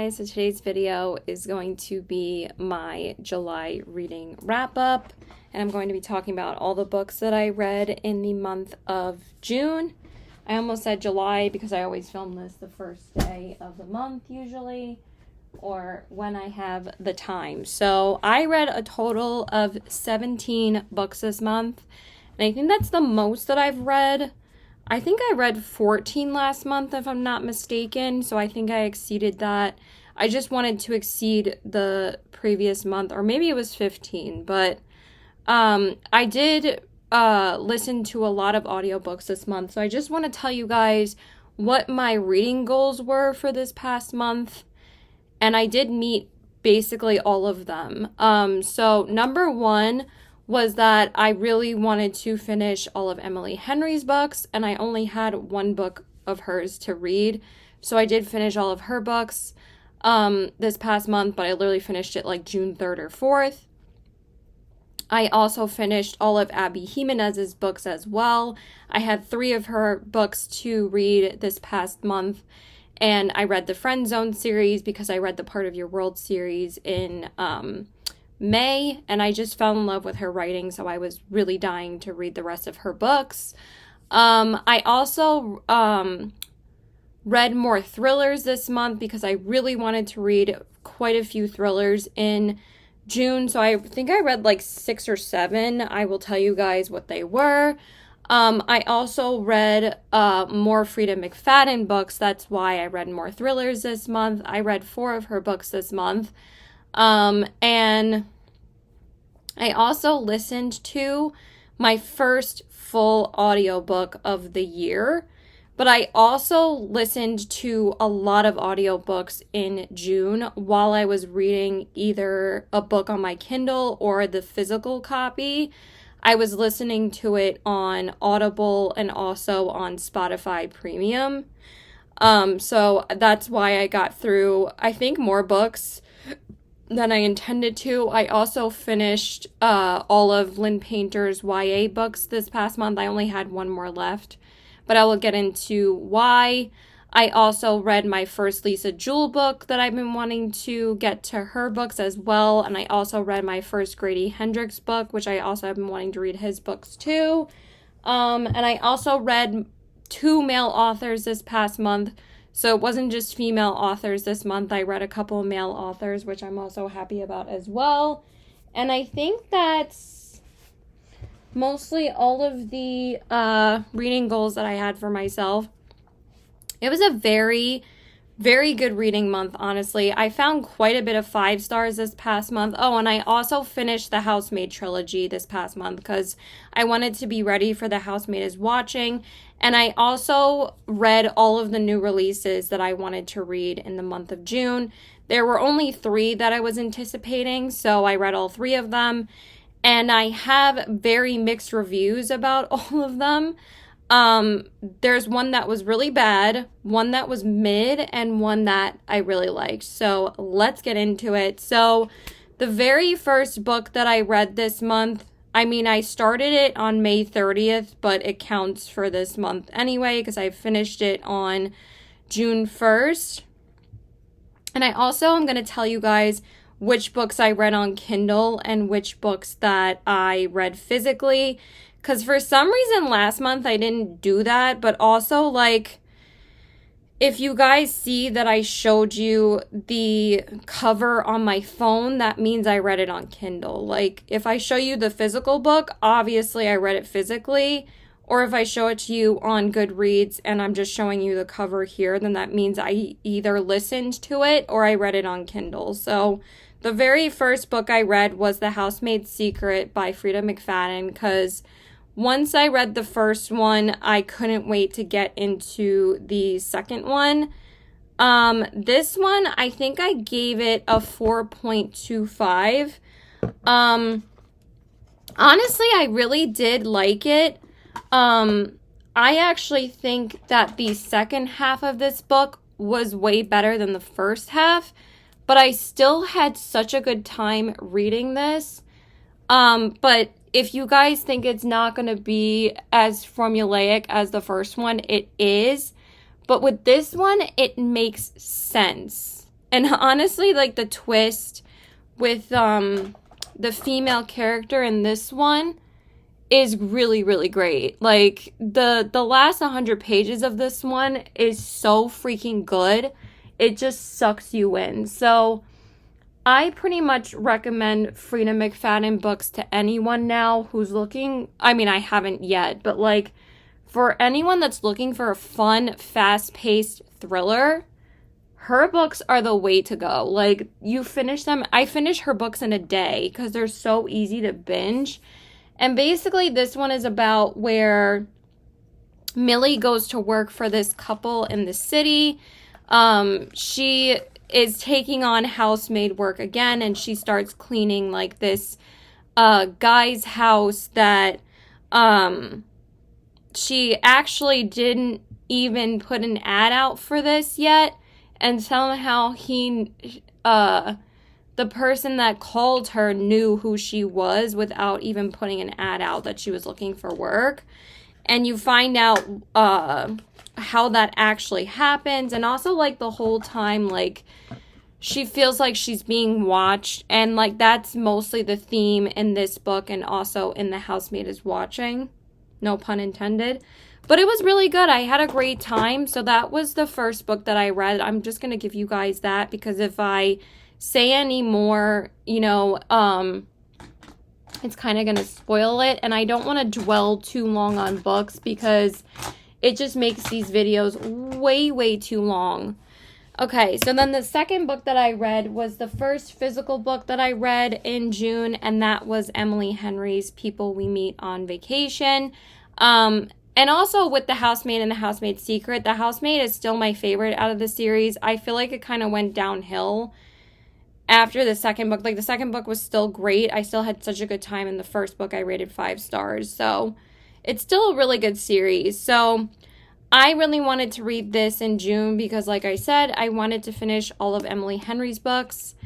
guys, so today's video is going to be my July reading wrap up, and I'm going to be talking about all the books that I read in the month of June. I almost said July because I always film this the first day of the month usually, or when I have the time. So I read a total of 17 books this month, and I think that's the most that I've read. I think I read 14 last month, if I'm not mistaken, so I think I exceeded that. I just wanted to exceed the previous month, or maybe it was 15, but I did listen to a lot of audiobooks this month, so I just want to tell you guys what my reading goals were for this past month, and I did meet basically all of them. So number one was that I really wanted to finish all of Emily Henry's books, and I only had one book of hers to read. So I did finish all of her books this past month, but I literally finished it like June 3rd or 4th. I also finished all of Abby Jimenez's books as well. I had 3 of her books to read this past month, and I read the Friend Zone series because I read the Part of Your World series in May, and I just fell in love with her writing, so I was really dying to read the rest of her books. I also read more thrillers this month because I really wanted to read quite a few thrillers in June, so I think I read like 6 or 7. I will tell you guys what they were. I also read more Frida McFadden books. That's why I read more thrillers this month. I read 4 of her books this month. And I also listened to my first full audiobook of the year, but I also listened to a lot of audiobooks in June while I was reading either a book on my Kindle or the physical copy. I was listening to it on Audible and also on Spotify Premium. So that's why I got through, I think, more books than I intended to. I also finished all of Lynn Painter's YA books this past month. I only had one more left, but I will get into why. I also read my first Lisa Jewell book that I've been wanting to get to her books as well, and I also read my first Grady Hendrix book, which I also have been wanting to read his books too. And I also read 2 male authors this past month. So it wasn't just female authors this month. I read a couple of male authors, which I'm also happy about as well. And I think that's mostly all of the reading goals that I had for myself. It was a very, very good reading month, honestly. I found quite a bit of 5 stars this past month. Oh, and I also finished the Housemaid trilogy this past month because I wanted to be ready for The Housemaid is Watching. And I also read all of the new releases that I wanted to read in the month of June. There were only 3 that I was anticipating, so I read all 3 of them. And I have very mixed reviews about all of them. There's one that was really bad, one that was mid, and one that I really liked. So let's get into it. So the very first book that I read this month, I started it on May 30th, but it counts for this month anyway because I finished it on June 1st. And I also am going to tell you guys which books I read on Kindle and which books that I read physically. Because for some reason last month I didn't do that, but also like if you guys see that I showed you the cover on my phone, that means I read it on Kindle. Like if I show you the physical book, obviously I read it physically. Or if I show it to you on Goodreads and I'm just showing you the cover here, then that means I either listened to it or I read it on Kindle. So the very first book I read was The Housemaid's Secret by Frida McFadden because once I read the first one, I couldn't wait to get into the second one. This one, I think I gave it a 4.25. Honestly, I really did like it. I actually think that the second half of this book was way better than the first half, but I still had such a good time reading this. But if you guys think it's not going to be as formulaic as the first one, it is. But with this one, it makes sense. And honestly, like, the twist with the female character in this one is really, really great. Like, the last 100 pages of this one is so freaking good. It just sucks you in. So I pretty much recommend Frida McFadden books to anyone now who's looking. I mean, I haven't yet, but like, for anyone that's looking for a fun, fast-paced thriller, her books are the way to go. Like, you finish them. I finish her books in a day because they're so easy to binge. And basically, this one is about where Millie goes to work for this couple in the city. She is taking on housemaid work again, and she starts cleaning like this guy's house that she actually didn't even put an ad out for this yet. And somehow the person that called her knew who she was without even putting an ad out that she was looking for work. And you find out how that actually happens. And also, like, the whole time, like, she feels like she's being watched. And, like, that's mostly the theme in this book and also in The Housemaid is Watching. No pun intended. But it was really good. I had a great time. So that was the first book that I read. I'm just going to give you guys that because if I say any more, you know, it's kind of going to spoil it. And I don't want to dwell too long on books because it just makes these videos way, way too long. Okay, so then the second book that I read was the first physical book that I read in June, and that was Emily Henry's People We Meet on Vacation. And also with The Housemaid and The Housemaid's Secret, The Housemaid is still my favorite out of the series. I feel like it kind of went downhill after the second book. Like, the second book was still great. I still had such a good time in the first book. I rated 5 stars. So it's still a really good series. So I really wanted to read this in June because, like I said, I wanted to finish all of Emily Henry's books.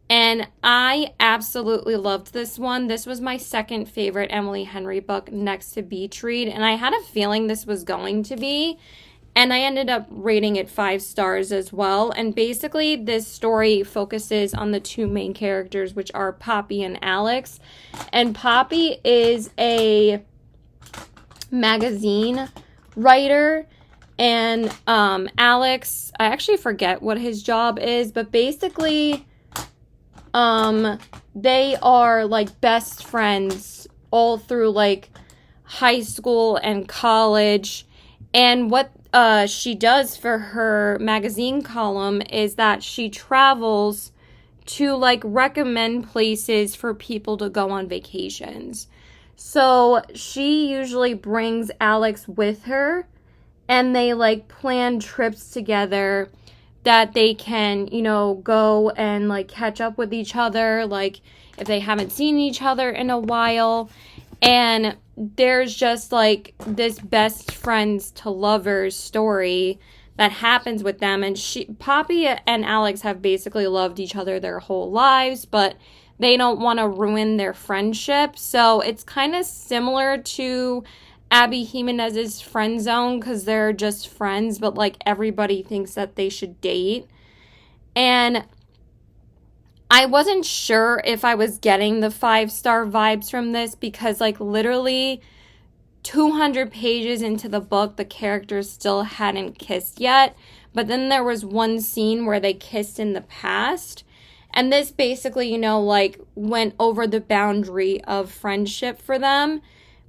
And I absolutely loved this one. This was my second favorite Emily Henry book next to Beach Read. And I had a feeling this was going to be. And I ended up rating it 5 stars as well. And basically, this story focuses on the two main characters, which are Poppy and Alex. And Poppy is a magazine writer. And Alex, I actually forget what his job is. But basically, they are like best friends all through like high school and college. And what she does for her magazine column is that she travels to like recommend places for people to go on vacations. So she usually brings Alex with her and they like plan trips together that they can, you know, go and like catch up with each other, like if they haven't seen each other in a while. And there's just like this best friends to lovers story that happens with them. And Poppy and Alex have basically loved each other their whole lives, but they don't want to ruin their friendship. So it's kind of similar to Abby Jimenez's Friend Zone because they're just friends, but like everybody thinks that they should date. And I wasn't sure if I was getting the 5-star vibes from this because like literally 200 pages into the book, the characters still hadn't kissed yet. But then there was one scene where they kissed in the past. And this basically, you know, like went over the boundary of friendship for them.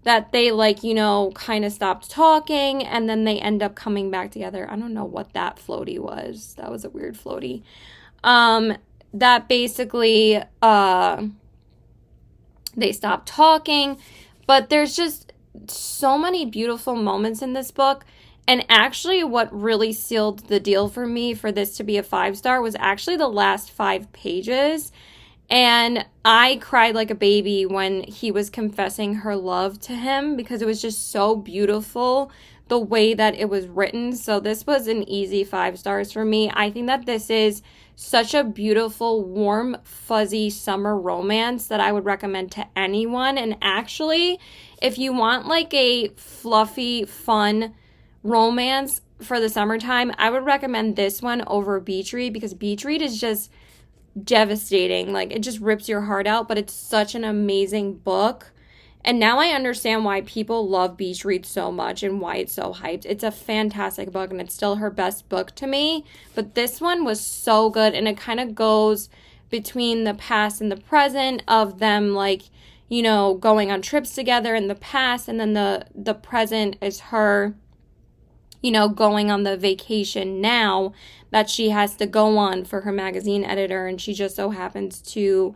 That they like, you know, kind of stopped talking and then they end up coming back together. I don't know what that floaty was. That was a weird floaty. That basically, they stopped talking. But there's just so many beautiful moments in this book. And actually what really sealed the deal for me for this to be a 5-star was actually the last 5 pages. And I cried like a baby when he was confessing her love to him because it was just so beautiful the way that it was written. So this was an easy 5 stars for me. I think that this is such a beautiful, warm, fuzzy summer romance that I would recommend to anyone. And actually, if you want like a fluffy, fun romance, for the summertime, I would recommend this one over Beach Read, because Beach Read is just devastating. Like, it just rips your heart out, but it's such an amazing book. And now I understand why people love Beach Read so much and why it's so hyped. It's a fantastic book, and it's still her best book to me. But this one was so good, and it kind of goes between the past and the present of them, like, you know, going on trips together in the past, and then the present is her, you know, going on the vacation now that she has to go on for her magazine editor, and she just so happens to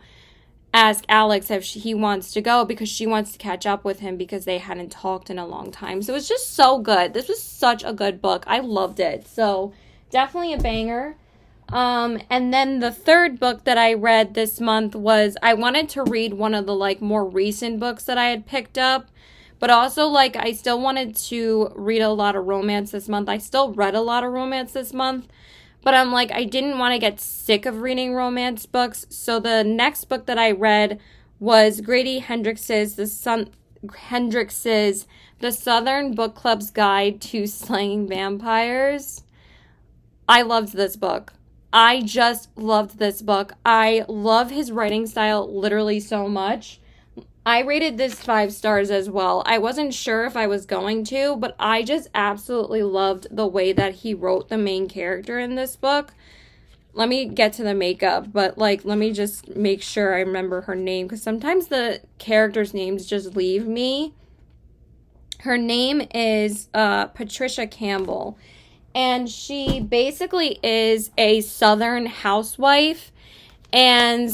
ask Alex if he wants to go because she wants to catch up with him because they hadn't talked in a long time. So it's just so good. This was such a good book. I loved it. So definitely a banger. And then the third book that I read this month was, I wanted to read one of the like more recent books that I had picked up, but also like I still wanted to read a lot of romance this month. I still read a lot of romance this month, but I'm like, I didn't want to get sick of reading romance books. So the next book that I read was Grady Hendrix's The Southern Book Club's Guide to Slaying Vampires. I loved this book. I just loved this book. I love his writing style literally so much. I rated this 5 stars as well. I wasn't sure if I was going to, but I just absolutely loved the way that he wrote the main character in this book. Let me get to the makeup, but like, let me just make sure I remember her name, because sometimes the characters' names just leave me. Her name is Patricia Campbell, and she basically is a Southern housewife. And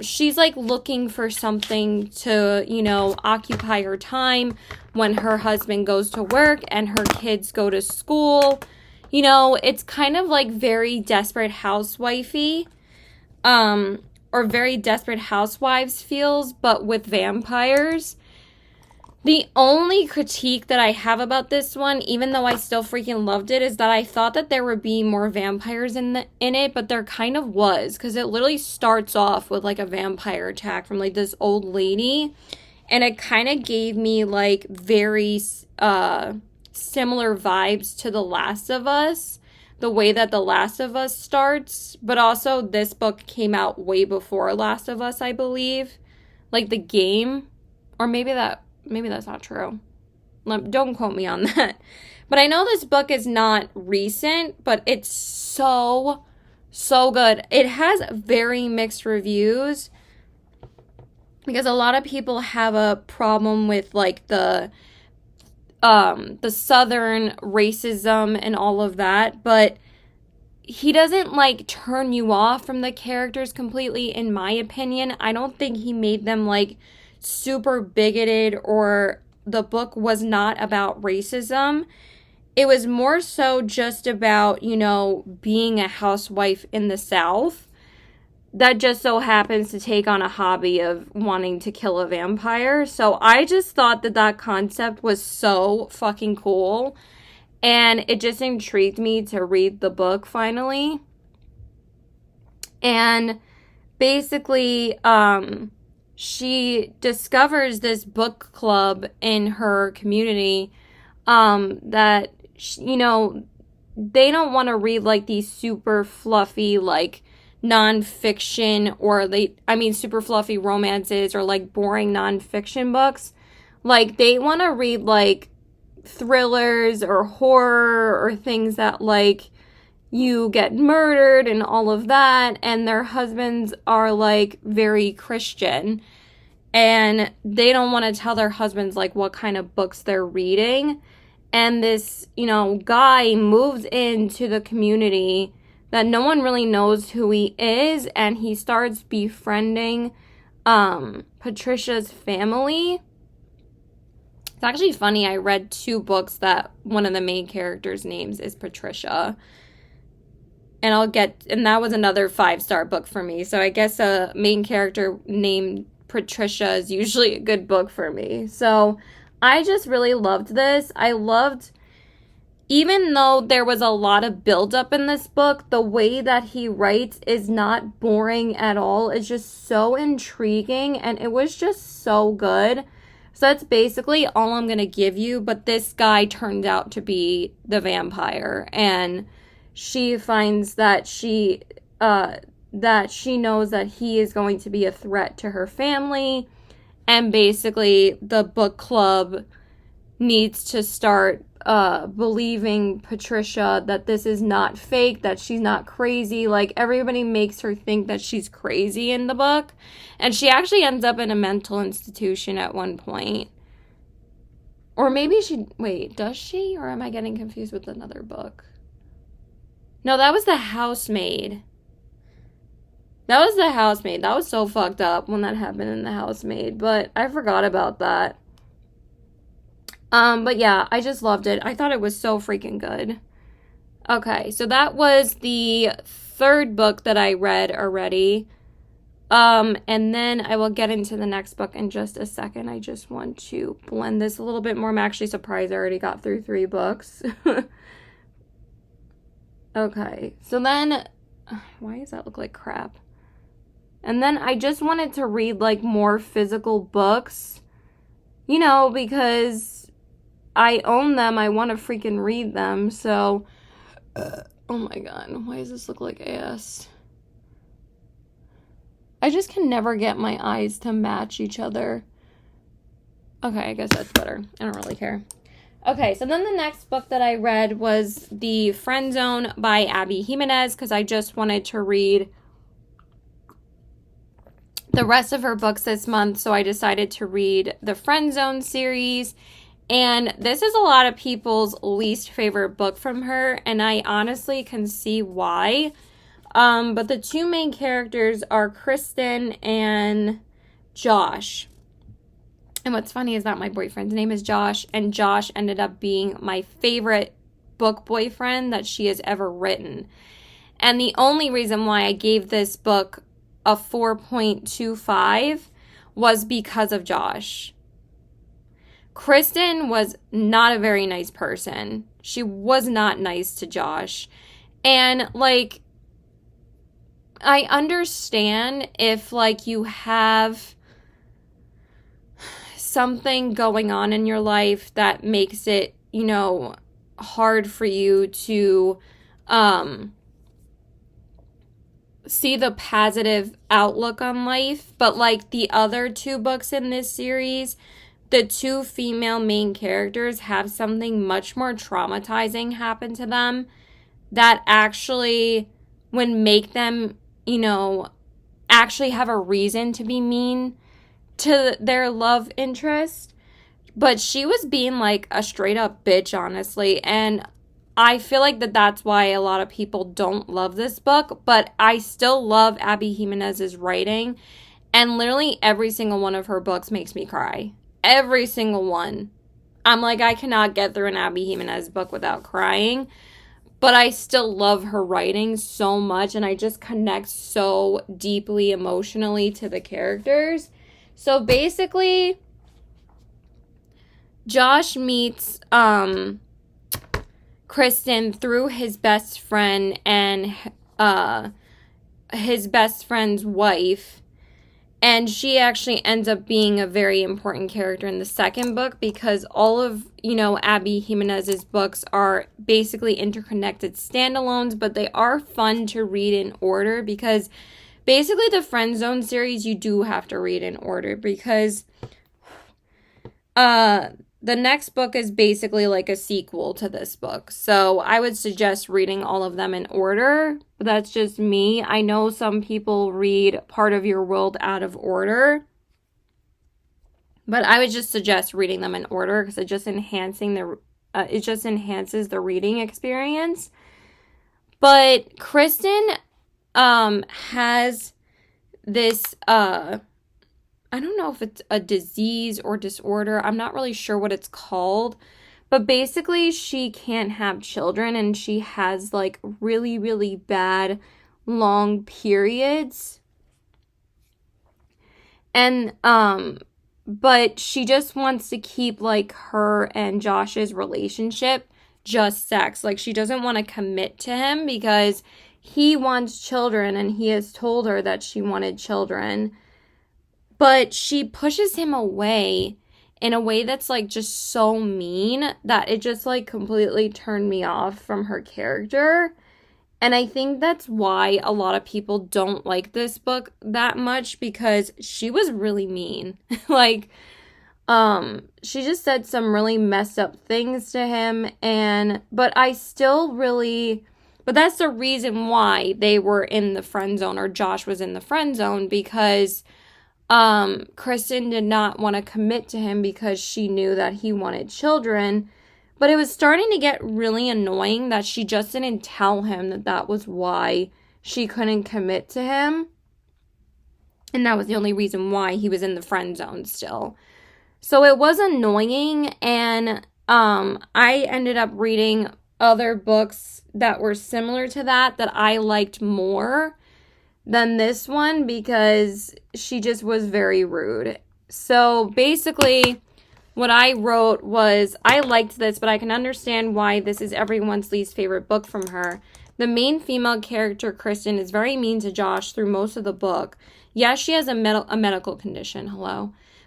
she's like looking for something to, you know, occupy her time when her husband goes to work and her kids go to school. You know, it's kind of like very Desperate Housewifey, or very Desperate Housewives feels, but with vampires. The only critique that I have about this one, even though I still freaking loved it, is that I thought that there would be more vampires in it, but there kind of was, because it literally starts off with like a vampire attack from like this old lady, and it kind of gave me like very similar vibes to The Last of Us, the way that The Last of Us starts, but also this book came out way before Last of Us, I believe, like the game, or maybe that's not true. Don't quote me on that. But I know this book is not recent, but it's so good. It has very mixed reviews because a lot of people have a problem with like the Southern racism and all of that, but he doesn't like turn you off from the characters completely, in my opinion. I don't think he made them like super bigoted, or the book was not about racism. It was more so just about, you know, being a housewife in the South that just so happens to take on a hobby of wanting to kill a vampire. So I just thought that that concept was so fucking cool, and it just intrigued me to read the book finally. And basically, she discovers this book club in her community that, you know, they don't want to read like these super fluffy like nonfiction, or super fluffy romances or like boring nonfiction books. Like, they want to read like thrillers or horror or things that like you get murdered and all of that, and their husbands are like very Christian, and they don't want to tell their husbands like what kind of books they're reading. And this, you know, guy moves into the community that no one really knows who he is, and he starts befriending Patricia's family. It's actually funny, I read 2 books that one of the main characters' names is Patricia. And that was another 5-star book for me. So I guess a main character named Patricia is usually a good book for me. So I just really loved this. Even though there was a lot of buildup in this book, the way that he writes is not boring at all. It's just so intriguing, and it was just so good. So that's basically all I'm going to give you, but this guy turned out to be the vampire, and she finds that she knows that he is going to be a threat to her family, and basically the book club needs to start believing Patricia that this is not fake, that she's not crazy. Like, everybody makes her think that she's crazy in the book, and she actually ends up in a mental institution at one point. Or maybe wait, does she? Or am I getting confused with another book? No, that was The Housemaid. That was so fucked up when that happened in The Housemaid, but I forgot about that. But yeah, I just loved it. I thought it was so freaking good. Okay, so that was the third book that I read already. And then I will get into the next book in just a second. I just want to blend this a little bit more. I'm actually surprised I already got through 3 books. Okay, so then, why does that look like crap? And then I just wanted to read, like, more physical books, you know, because I own them. I want to freaking read them. So, oh my god, why does this look like ass? I just can never get my eyes to match each other. Okay, I guess that's better. I don't really care. Okay, so then the next book that I read was The Friend Zone by Abby Jimenez, because I just wanted to read the rest of her books this month, so I decided to read the Friend Zone series. And this is a lot of people's least favorite book from her, and I honestly can see why. But the 2 main characters are Kristen and Josh. And what's funny is that my boyfriend's name is Josh, and Josh ended up being my favorite book boyfriend that she has ever written. And the only reason why I gave this book a 4.25 was because of Josh. Kristen was not a very nice person. She was not nice to Josh. And, like, I understand if, like, you have something going on in your life that makes it, you know, hard for you to see the positive outlook on life. But, like, the other 2 books in this series, the 2 female main characters have something much more traumatizing happen to them that actually would make them, you know, actually have a reason to be mean to their love interest. But she was being, like, a straight up bitch, honestly, and I feel like that's why a lot of people don't love this book. But I still love Abby Jimenez's writing, and literally every single one of her books makes me cry. Every single one. I'm like, I cannot get through an Abby Jimenez book without crying. But I still love her writing so much, and I just connect so deeply emotionally to the characters. So basically, Josh meets Kristen through his best friend and his best friend's wife. And she actually ends up being a very important character in the second book, because all of, you know, Abby Jimenez's books are basically interconnected standalones, but they are fun to read in order, because basically the Friend Zone series you do have to read in order, because the next book is basically like a sequel to this book. So I would suggest reading all of them in order. But that's just me. I know some people read Part of Your World out of order. But I would just suggest reading them in order, because it just enhances the reading experience. But Kristen has this I don't know if it's a disease or disorder. I'm not really sure what it's called. But basically, she can't have children, and she has, like, really, really bad long periods. And, but she just wants to keep, like, her and Josh's relationship just sex. Like, she doesn't want to commit to him because he wants children, and he has told her that she wanted children. But she pushes him away, in a way that's like just so mean that it just like completely turned me off from her character. And I think that's why a lot of people don't like this book that much, because she was really mean. Like, she just said some really messed up things to him, but that's the reason why they were in the friend zone, or Josh was in the friend zone, because Kristen did not want to commit to him because she knew that he wanted children. But it was starting to get really annoying that she just didn't tell him that that was why she couldn't commit to him. And that was the only reason why he was in the friend zone still. So it was annoying, and I ended up reading other books that were similar to that I liked more than this one, because she just was very rude. So basically, what I wrote was, I liked this, but I can understand why this is everyone's least favorite book from her. The main female character, Kristen, is very mean to Josh through most of the book. Yes, she has a medical condition,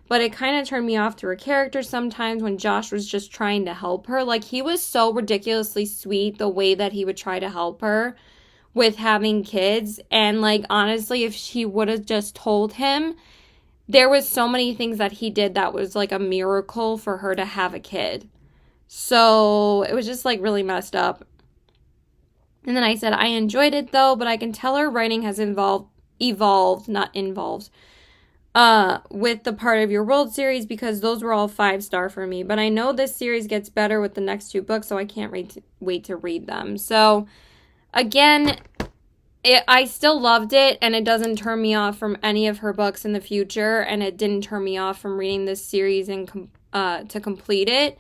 but it kind of turned me off to her character sometimes when Josh was just trying to help her. Like, he was so ridiculously sweet the way that he would try to help her with having kids. And, like, honestly, if she would have just told him, there was so many things that he did that was like a miracle for her to have a kid. So it was just like really messed up. And then I said, I enjoyed it though, but I can tell her writing has evolved, not involved, with the Part of Your World series, because those were all 5-star for me. But I know this series gets better with the next 2 books, so I can't wait to read them. So again, I still loved it, and it doesn't turn me off from any of her books in the future, and it didn't turn me off from reading this series and to complete it.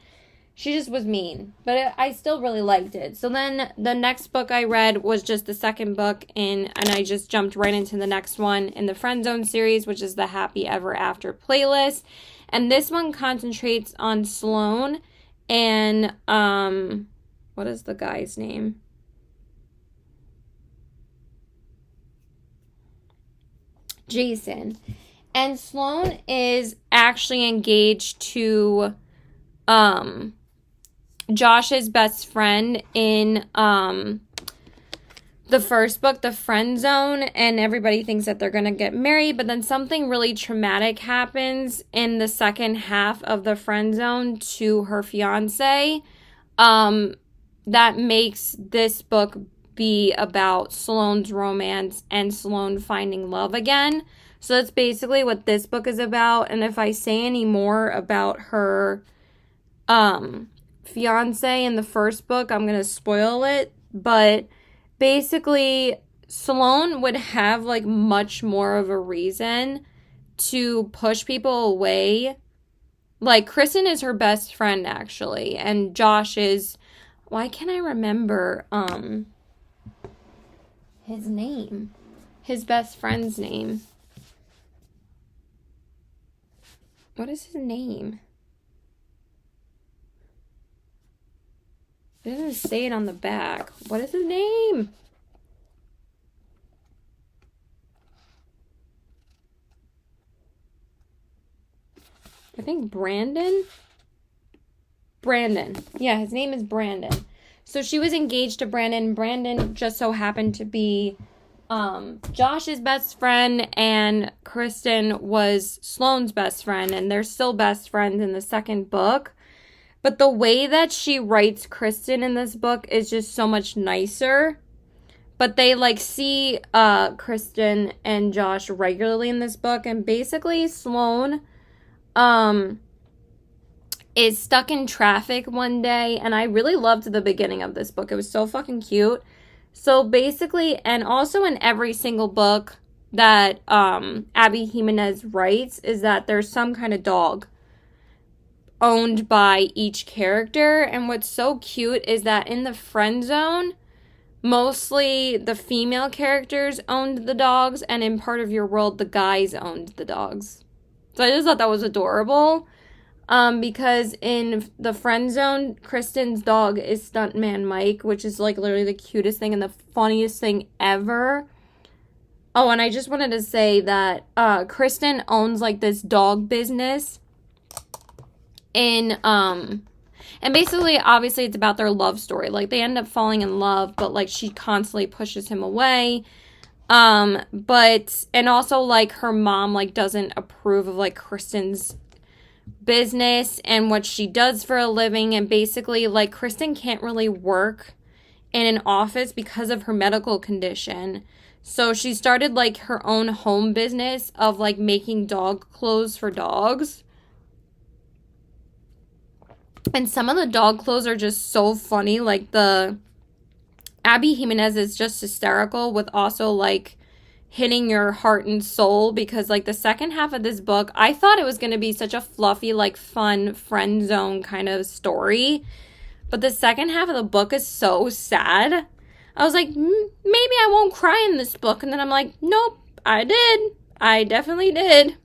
She just was mean, but I still really liked it. So then the next book I read was just the second book and I just jumped right into the next one in the Friend Zone series, which is the Happy Ever After playlist. And this one concentrates on Sloane and, what is the guy's name? Jason. And Sloane is actually engaged to Josh's best friend in the first book, The Friend Zone, and everybody thinks that they're gonna get married, but then something really traumatic happens in the second half of The Friend Zone to her fiance, that makes this book be about Sloane's romance and Sloane finding love again. So that's basically what this book is about. And if I say any more about her fiance in the first book, I'm gonna spoil it. But basically, Sloane would have like much more of a reason to push people away. Like, Kristen is her best friend actually, and Josh is, why can't I remember his name? His best friend's name. What is his name? It doesn't say it on the back. What is his name? I think Brandon. Yeah, his name is Brandon. So she was engaged to Brandon. Brandon just so happened to be Josh's best friend, and Kristen was Sloane's best friend, and they're still best friends in the second book. But the way that she writes Kristen in this book is just so much nicer. But they like see Kristen and Josh regularly in this book, and basically Sloane is stuck in traffic one day, and I really loved the beginning of this book. It was so fucking cute. So basically, and also in every single book that Abby Jimenez writes, is that there's some kind of dog owned by each character. And what's so cute is that in the Friend Zone, mostly the female characters owned the dogs, and in Part of Your World, the guys owned the dogs. So I just thought that was adorable. Because in the Friend Zone, Kristen's dog is Stuntman Mike, which is like literally the cutest thing and the funniest thing ever. Oh, and I just wanted to say that Kristen owns like this dog business in and basically, obviously, it's about their love story. Like, they end up falling in love, but, like, she constantly pushes him away. But, and also, like, her mom, like, doesn't approve of, like, Kristen's business and what she does for a living. And basically, like, Kristen can't really work in an office because of her medical condition. So she started, like, her own home business of, like, making dog clothes for dogs. And some of the dog clothes are just so funny. Like, the Abby Jimenez is just hysterical with also, like, hitting your heart and soul, because, like, the second half of this book, I thought it was going to be such a fluffy, like, fun friend zone kind of story. But the second half of the book is so sad. I was like, maybe I won't cry in this book. And then I'm like, nope, I did. I definitely did.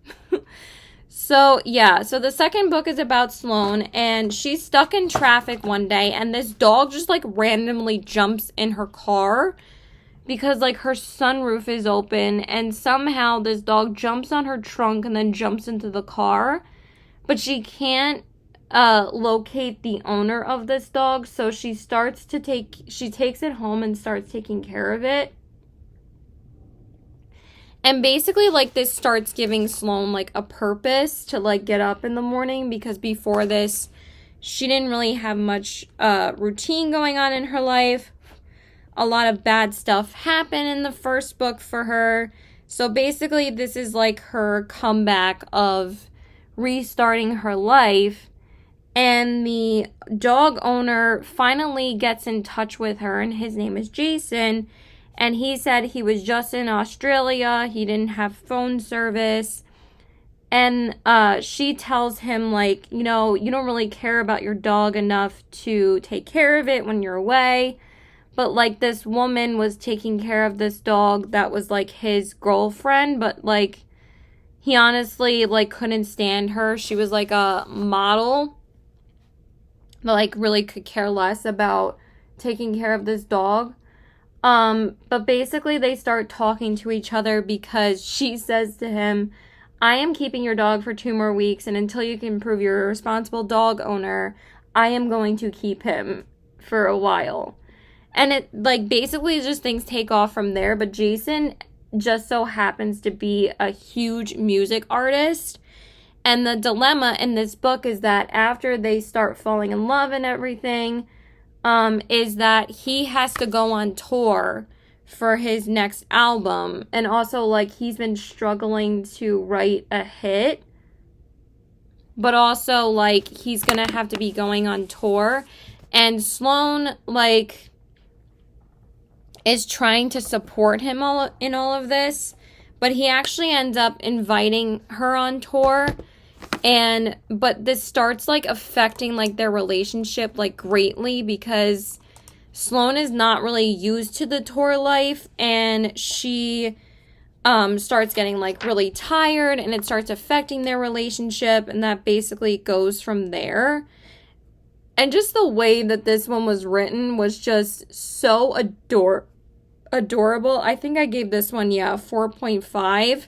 So, yeah, so the second book is about Sloane, and she's stuck in traffic one day, and this dog just, like, randomly jumps in her car because, like, her sunroof is open, and somehow this dog jumps on her trunk and then jumps into the car, but she can't locate the owner of this dog, so she takes it home and starts taking care of it. And basically, like, this starts giving Sloane, like, a purpose to, like, get up in the morning, because before this, she didn't really have much routine going on in her life. A lot of bad stuff happened in the first book for her. So basically, this is, like, her comeback of restarting her life. And the dog owner finally gets in touch with her, and his name is Jason. And he said he was just in Australia. He didn't have phone service. And she tells him, like, you know, you don't really care about your dog enough to take care of it when you're away. But, like, this woman was taking care of this dog that was, like, his girlfriend. But, like, he honestly, like, couldn't stand her. She was, like, a model. But, like, really could care less about taking care of this dog. But basically they start talking to each other because she says to him, I am keeping your dog for 2 more weeks, and until you can prove you're a responsible dog owner, I am going to keep him for a while. And it, like, basically just things take off from there, but Jason just so happens to be a huge music artist. And the dilemma in this book is that after they start falling in love and everything, is that he has to go on tour for his next album. And also, like, he's been struggling to write a hit. But also, like, he's gonna have to be going on tour. And Sloane, like, is trying to support him in all of this. But he actually ends up inviting her on tour. But this starts, like, affecting, like, their relationship, like, greatly, because Sloane is not really used to the tour life, and she starts getting, like, really tired, and it starts affecting their relationship, and that basically goes from there. And just the way that this one was written was just so adorable. I think I gave this one, 4.5.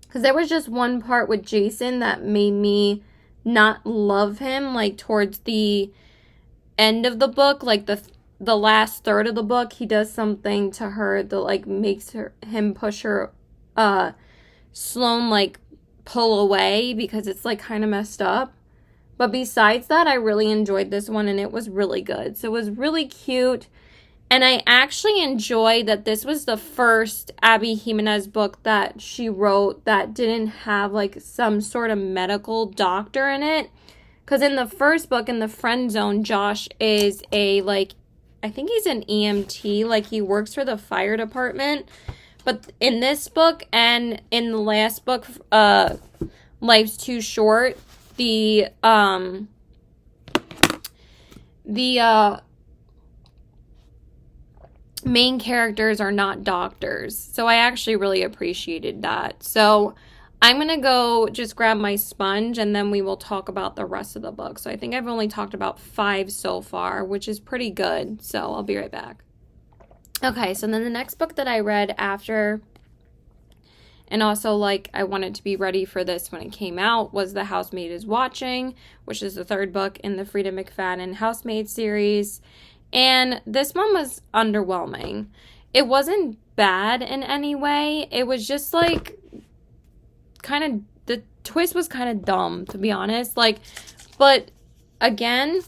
Because there was just one part with Jason that made me not love him, like, towards the end of the book, like, the last third of the book, he does something to her that, like, makes him push her, Sloane, like, pull away, because it's, like, kind of messed up. But besides that, I really enjoyed this one, and it was really good. So it was really cute. And I actually enjoyed that this was the first Abby Jimenez book that she wrote that didn't have, like, some sort of medical doctor in it. Because in the first book, in the Friend Zone, Josh is a, like, I think he's an EMT. Like, he works for the fire department. But in this book and in the last book, Life's Too Short, the main characters are not doctors. So I actually really appreciated that. So I'm going to go just grab my sponge, and then we will talk about the rest of the book. So I think I've only talked about 5 so far, which is pretty good. So I'll be right back. Okay, so then the next book that I read after and also, like, I wanted to be ready for this when it came out, was The Housemaid is Watching, which is the third book in the Frida McFadden Housemaid series. And this one was underwhelming. It wasn't bad in any way. It was just, like, kind of, the twist was kind of dumb, to be honest. Like, but again,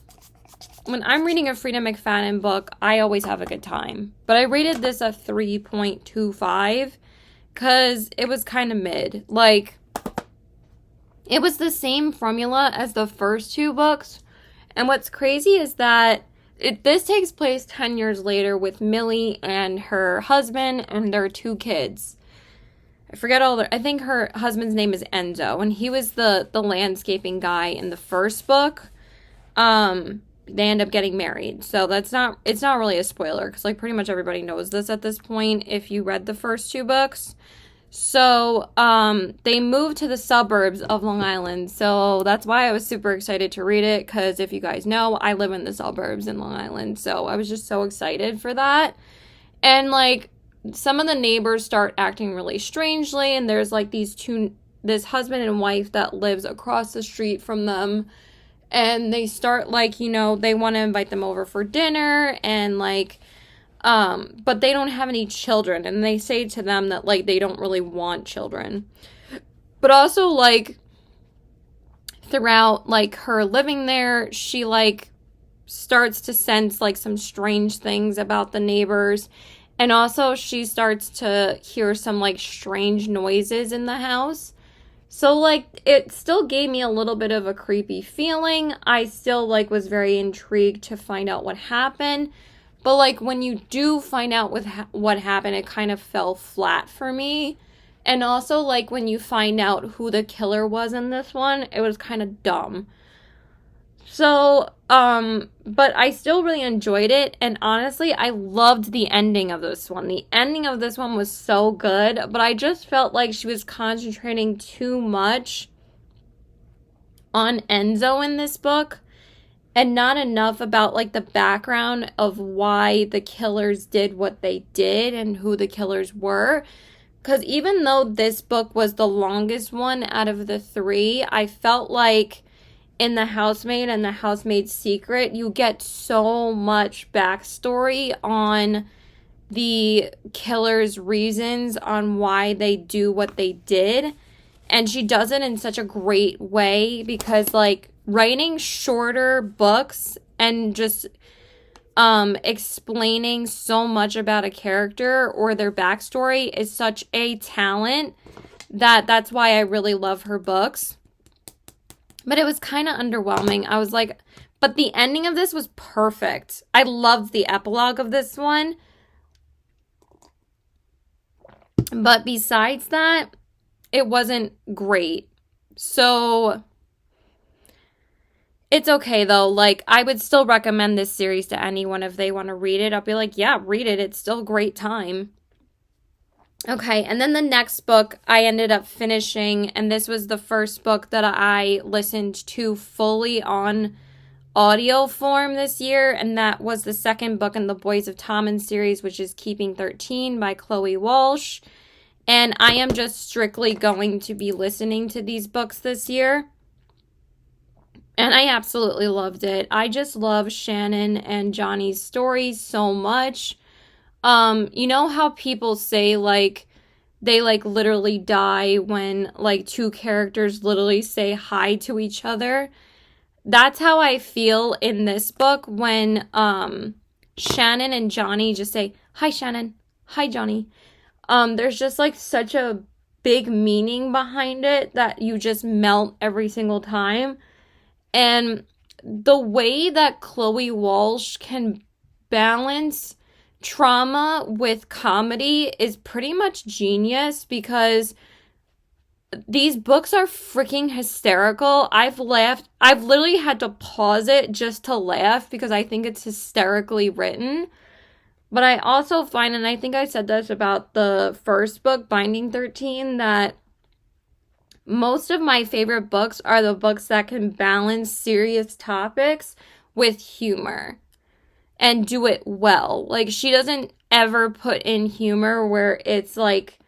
when I'm reading a Frida McFadden book, I always have a good time. But I rated this a 3.25 because it was kind of mid. Like, it was the same formula as the first two books. And what's crazy is that this takes place 10 years later with Millie and her husband and their 2 kids. I forget I think her husband's name is Enzo, and he was the landscaping guy in the first book. They end up getting married. So it's not really a spoiler because, like, pretty much everybody knows this at this point if you read the first 2 books. So, they moved to the suburbs of Long Island. So that's why I was super excited to read it, because if you guys know, I live in the suburbs in Long Island. So I was just so excited for that. And, like, some of the neighbors start acting really strangely, and there's, like, this husband and wife that lives across the street from them, and they start, like, you know, they want to invite them over for dinner, and, like, but they don't have any children, and they say to them that, like, they don't really want children. But also, like, throughout, like, her living there, she, like, starts to sense, like, some strange things about the neighbors. And also, she starts to hear some, like, strange noises in the house. So, like, it still gave me a little bit of a creepy feeling. I still, like, was very intrigued to find out what happened. But, like, when you do find out what happened, it kind of fell flat for me. And also, like, when you find out who the killer was in this one, it was kind of dumb. So, but I still really enjoyed it, and honestly, I loved the ending of this one. The ending of this one was so good, but I just felt like she was concentrating too much on Enzo in this book, and not enough about, like, the background of why the killers did what they did and who the killers were. Because even though this book was the longest one out of the 3, I felt like in The Housemaid and The Housemaid's Secret, you get so much backstory on the killer's reasons on why they do what they did. And she does it in such a great way because, like, writing shorter books and just explaining so much about a character or their backstory is such a talent that's why I really love her books. But it was kind of underwhelming. I was like, but the ending of this was perfect. I loved the epilogue of this one. But besides that, it wasn't great. So it's okay, though. Like, I would still recommend this series to anyone if they want to read it. I'll be like, yeah, read it. It's still a great time. Okay, and then the next book I ended up finishing, and this was the first book that I listened to fully on audio form this year, and that was the second book in the Boys of Tommen series, which is Keeping 13 by Chloe Walsh. And I am just strictly going to be listening to these books this year. And I absolutely loved it. I just love Shannon and Johnny's stories so much. You know how people say, like, they, like, literally die when, like, 2 characters literally say hi to each other? That's how I feel in this book when, Shannon and Johnny just say, hi, Shannon, hi, Johnny. There's just, like, such a big meaning behind it that you just melt every single time. And the way that Chloe Walsh can balance trauma with comedy is pretty much genius, because these books are freaking hysterical. I've literally had to pause it just to laugh because I think it's hysterically written. But I also find, and I think I said this about the first book, Binding 13, that most of my favorite books are the books that can balance serious topics with humor and do it well. Like, she doesn't ever put in humor where it's, like,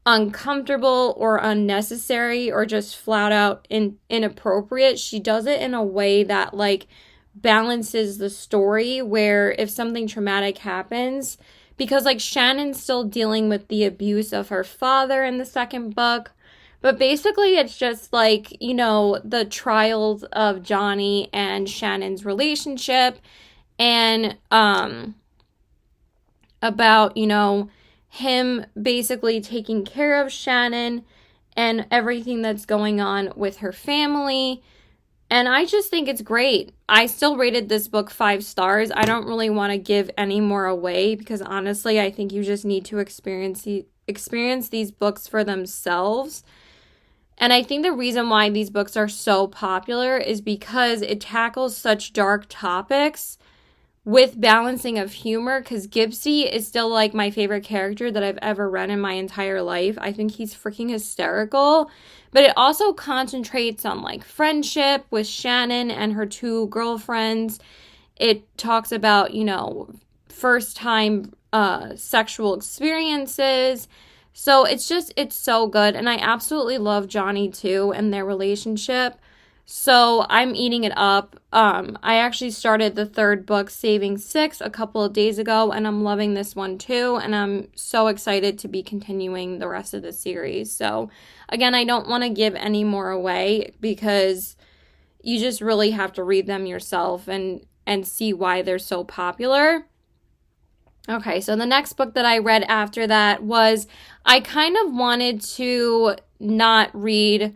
uncomfortable or unnecessary or just flat out inappropriate. She does it in a way that like balances the story, where if something traumatic happens, because like Shannon's still dealing with the abuse of her father in the second book, but basically it's just like, you know, the trials of Johnny and Shannon's relationship, and about, you know, him basically taking care of Shannon and everything that's going on with her family. And I just think it's great. I still rated this book 5 stars. I don't really want to give any more away because honestly, I think you just need to experience these books for themselves. And I think the reason why these books are so popular is because it tackles such dark topics with balancing of humor, because Gibbsy is still like my favorite character that I've ever read in my entire life. I think he's freaking hysterical. But it also concentrates on like friendship with Shannon and her 2 girlfriends. It talks about, you know, first time sexual experiences. So it's so good. And I absolutely love Johnny too and their relationship. So I'm eating it up. I actually started the 3rd book, Saving Six, a couple of days ago, and I'm loving this one too. And I'm so excited to be continuing the rest of the series. So again, I don't want to give any more away because you just really have to read them yourself and see why they're so popular. Okay, so the next book that I read after that was, I kind of wanted to not read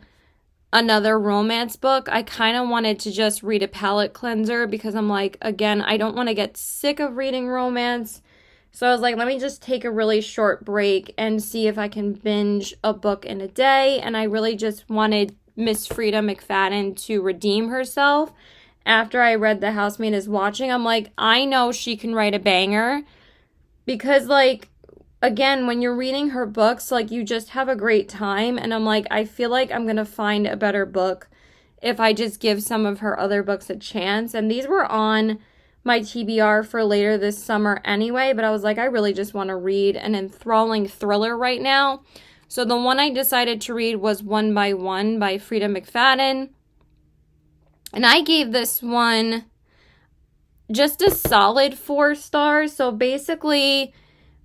another romance book. I kind of wanted to just read a palate cleanser because I'm like, again, I don't want to get sick of reading romance. So I was like, let me just take a really short break and see if I can binge a book in a day. And I really just wanted Miss Frida McFadden to redeem herself. After I read The Housemaid is Watching, I'm like, I know she can write a banger. Because like, again, when you're reading her books, like, you just have a great time. And I'm like, I feel like I'm going to find a better book if I just give some of her other books a chance. And these were on my TBR for later this summer anyway. But I was like, I really just want to read an enthralling thriller right now. So the one I decided to read was One by One by Frida McFadden. And I gave this one just a solid 4 stars. So basically,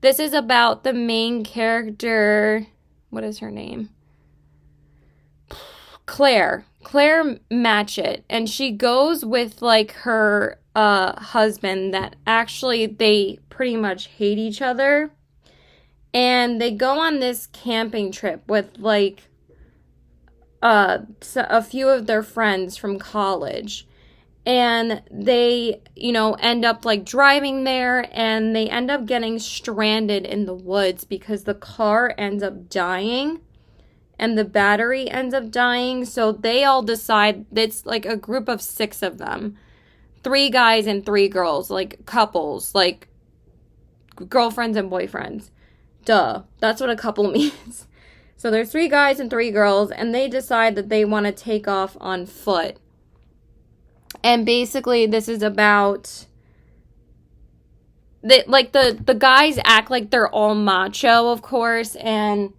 this is about the main character. What is her name? Claire Matchett. And she goes with like her husband that actually they pretty much hate each other. And they go on this camping trip with like a few of their friends from college. And they, you know, end up like driving there, and they end up getting stranded in the woods because the car ends up dying and the battery ends up dying. So they all decide, it's like a group of 6 of them, 3 guys and 3 girls, like couples, like girlfriends and boyfriends. Duh, that's what a couple means. So there's 3 guys and 3 girls, and they decide that they want to take off on foot. And basically, this is about the guys act like they're all macho, of course, and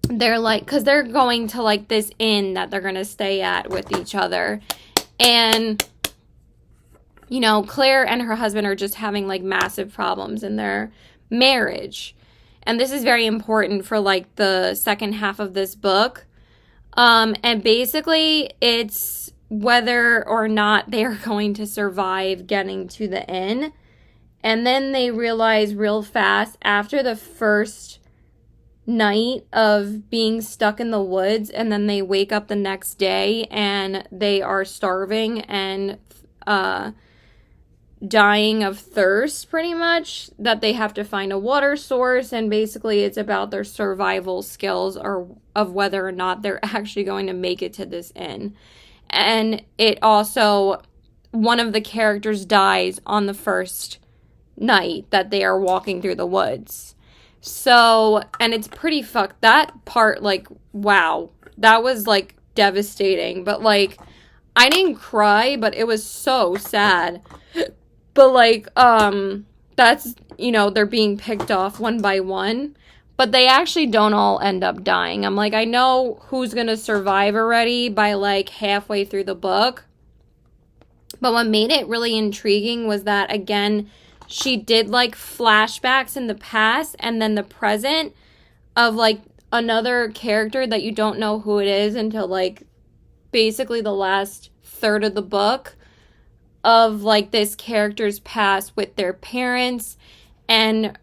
they're like, because they're going to like this inn that they're gonna stay at with each other, and you know, Claire and her husband are just having like massive problems in their marriage, and this is very important for like the second half of this book. And basically it's whether or not they are going to survive getting to the inn. And then they realize real fast after the first night of being stuck in the woods, and then they wake up the next day and they are starving and dying of thirst, pretty much, that they have to find a water source. And basically it's about their survival skills, or of whether or not they're actually going to make it to this inn. And it also, one of the characters dies on the first night that they are walking through the woods. So, and it's pretty fucked. That part, like, wow, that was like devastating. But like, I didn't cry, but it was so sad. But like, that's, you know, they're being picked off one by one. But they actually don't all end up dying. I'm like, I know who's going to survive already by like halfway through the book. But what made it really intriguing was that, again, she did like flashbacks in the past and then the present of like another character that you don't know who it is until like basically the last third of the book, of like this character's past with their parents, and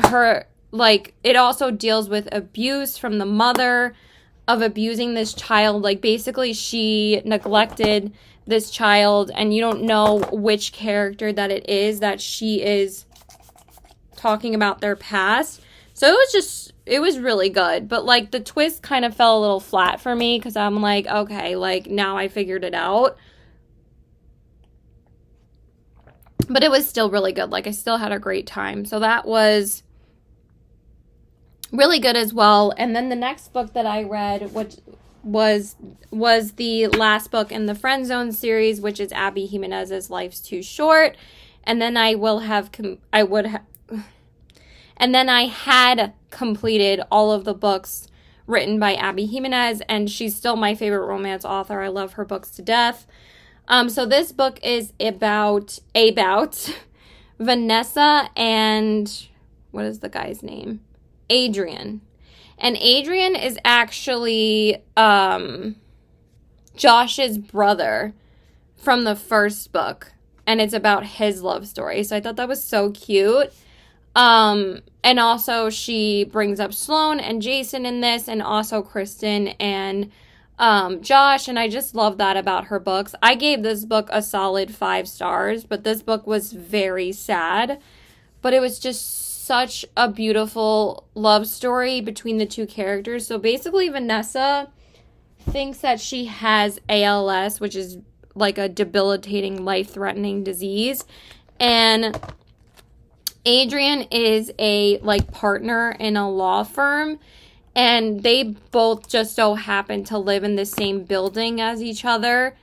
her, like, it also deals with abuse from the mother of abusing this child. Like, basically she neglected this child, and you don't know which character that it is that she is talking about their past. So it was really good. But like the twist kind of fell a little flat for me because I'm like, okay, like now I figured it out. But it was still really good. Like I still had a great time. So that was really good as well. And then the next book that I read, which was the last book in the Friend Zone series, which is Abby Jimenez's Life's Too Short. And then I had completed all of the books written by Abby Jimenez, and she's still my favorite romance author. I love her books to death. So this book is about Vanessa and, what is the guy's name? Adrian. And Adrian is actually Josh's brother from the first book, and it's about his love story. So I thought that was so cute. And also she brings up Sloane and Jason in this, and also Kristen and Josh, and I just love that about her books. I gave this book a solid 5 stars, but this book was very sad. But it was just such a beautiful love story between the two characters. So basically Vanessa thinks that she has ALS, which is like a debilitating, life-threatening disease. And Adrian is a like partner in a law firm, and they both just so happen to live in the same building as each other,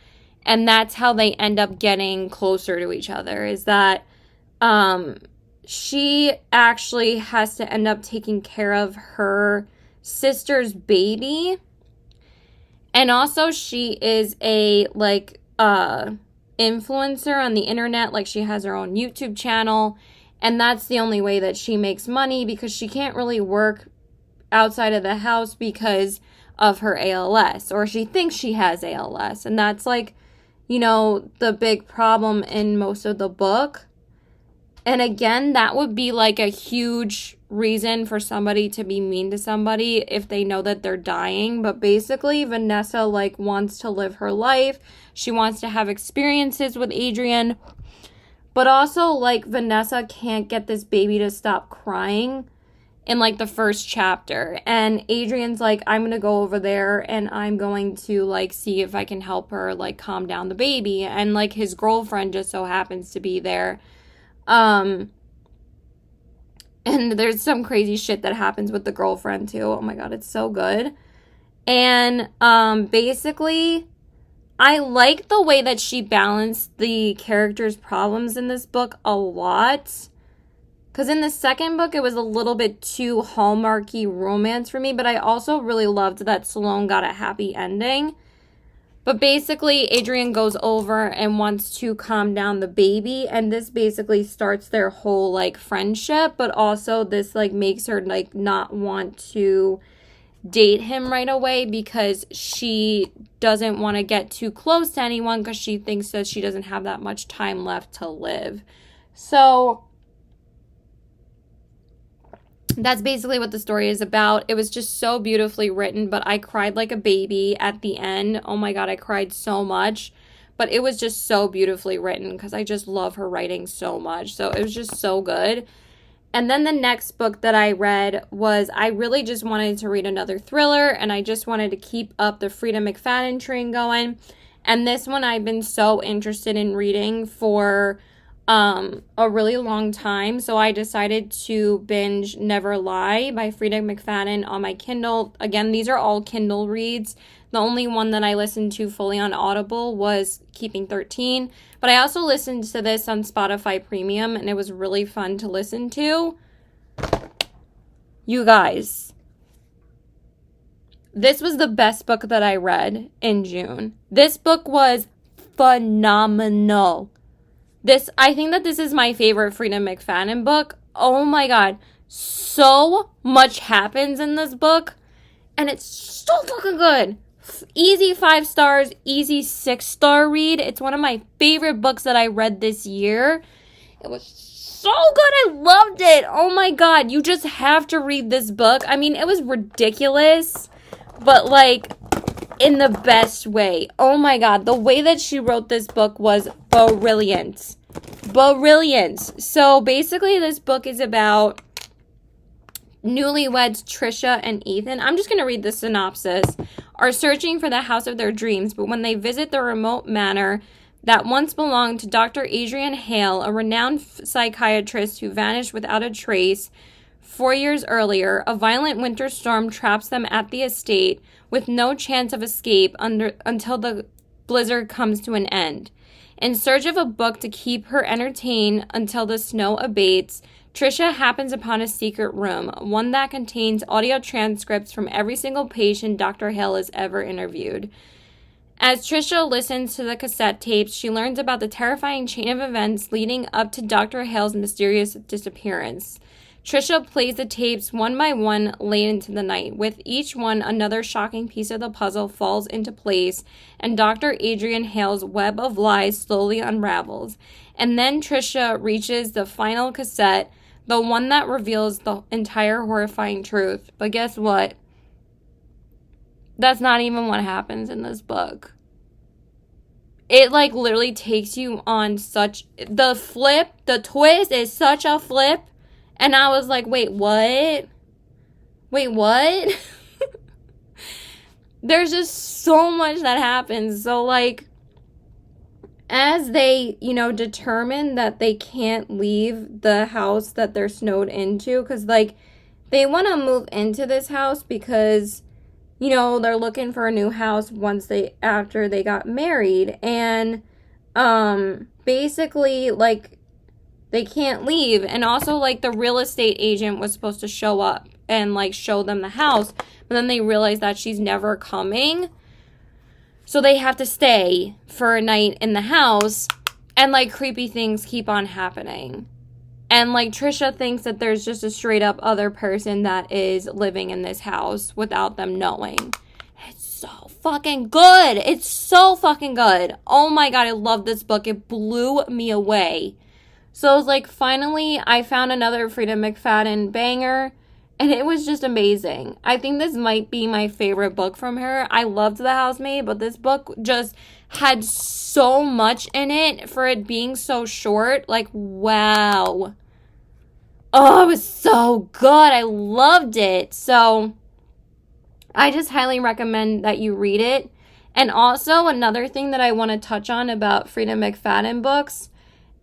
and that's how they end up getting closer to each other, is that she actually has to end up taking care of her sister's baby, and also she is a like influencer on the internet. Like she has her own YouTube channel, and that's the only way that she makes money because she can't really work outside of the house because of her ALS, or she thinks she has ALS. And that's like, you know, the big problem in most of the book. And again, that would be like a huge reason for somebody to be mean to somebody if they know that they're dying. But basically, Vanessa like wants to live her life. She wants to have experiences with Adrian. But also, like, Vanessa can't get this baby to stop crying in, like, the first chapter. And Adrian's like, I'm going to go over there and I'm going to, like, see if I can help her, like, calm down the baby. And, like, his girlfriend just so happens to be there. And there's some crazy shit that happens with the girlfriend, too. Oh, my God, it's so good. And, basically, I like the way that she balanced the characters' problems in this book a lot. Because in the second book, it was a little bit too Hallmarky romance for me. But I also really loved that Sloane got a happy ending. But basically, Adrian goes over and wants to calm down the baby. And this basically starts their whole, like, friendship. But also, this, like, makes her, like, not want to date him right away because she doesn't want to get too close to anyone because she thinks that she doesn't have that much time left to live. So that's basically what the story is about. It was just so beautifully written, but I cried like a baby at the end. Oh my God, I cried so much. But it was just so beautifully written because I just love her writing so much. So it was just so good. And then the next book that I read was, I really just wanted to read another thriller, and I just wanted to keep up the Frida McFadden train going. And this one I've been so interested in reading for a really long time. So I decided to binge Never Lie by Frida McFadden on my Kindle. Again, these are all Kindle reads. The only one that I listened to fully on Audible was Keeping 13. But I also listened to this on Spotify Premium, and it was really fun to listen to. You guys, this was the best book that I read in June. This book was phenomenal. I think that this is my favorite Freida McFadden book. Oh my God. So much happens in this book. And it's so fucking good. Easy 5 stars, easy 6-star read. It's one of my favorite books that I read this year. It was so good. I loved it. Oh my God. You just have to read this book. I mean, it was ridiculous, but like in the best way. Oh my God. The way that she wrote this book was brilliant. Brilliant. So basically this book is about newlyweds Trisha and Ethan. I'm just going to read the synopsis. Are searching for the house of their dreams, but when they visit the remote manor that once belonged to Dr. Adrian Hale, a renowned psychiatrist who vanished without a trace 4 years earlier, a violent winter storm traps them at the estate with no chance of escape until the blizzard comes to an end. In search of a book to keep her entertained until the snow abates, Trisha happens upon a secret room, one that contains audio transcripts from every single patient Dr. Hale has ever interviewed. As Trisha listens to the cassette tapes, she learns about the terrifying chain of events leading up to Dr. Hale's mysterious disappearance. Trisha plays the tapes one by one late into the night. With each one, another shocking piece of the puzzle falls into place, and Dr. Adrian Hale's web of lies slowly unravels. And then Trisha reaches the final cassette, the one that reveals the entire horrifying truth. But guess what? That's not even what happens in this book. It like literally takes you on the twist is such a flip. And I was like, wait, what? Wait, what? There's just so much that happens. So like, as they, determine that they can't leave the house that they're snowed into, because, like, they want to move into this house because, they're looking for a new house after they got married, and, basically, like, they can't leave, and also, like, the real estate agent was supposed to show up and, like, show them the house, but then they realize that she's never coming. So they have to stay for a night in the house, and, like, creepy things keep on happening. And, like, Trisha thinks that there's just a straight up other person that is living in this house without them knowing. It's so fucking good. It's so fucking good. Oh my God, I love this book. It blew me away. So I was like, finally, I found another Freida McFadden banger. And it was just amazing. I think this might be my favorite book from her. I loved The Housemaid, but this book just had so much in it for it being so short. Like, wow. Oh, it was so good. I loved it. So, I just highly recommend that you read it. And also, another thing that I want to touch on about Freida McFadden books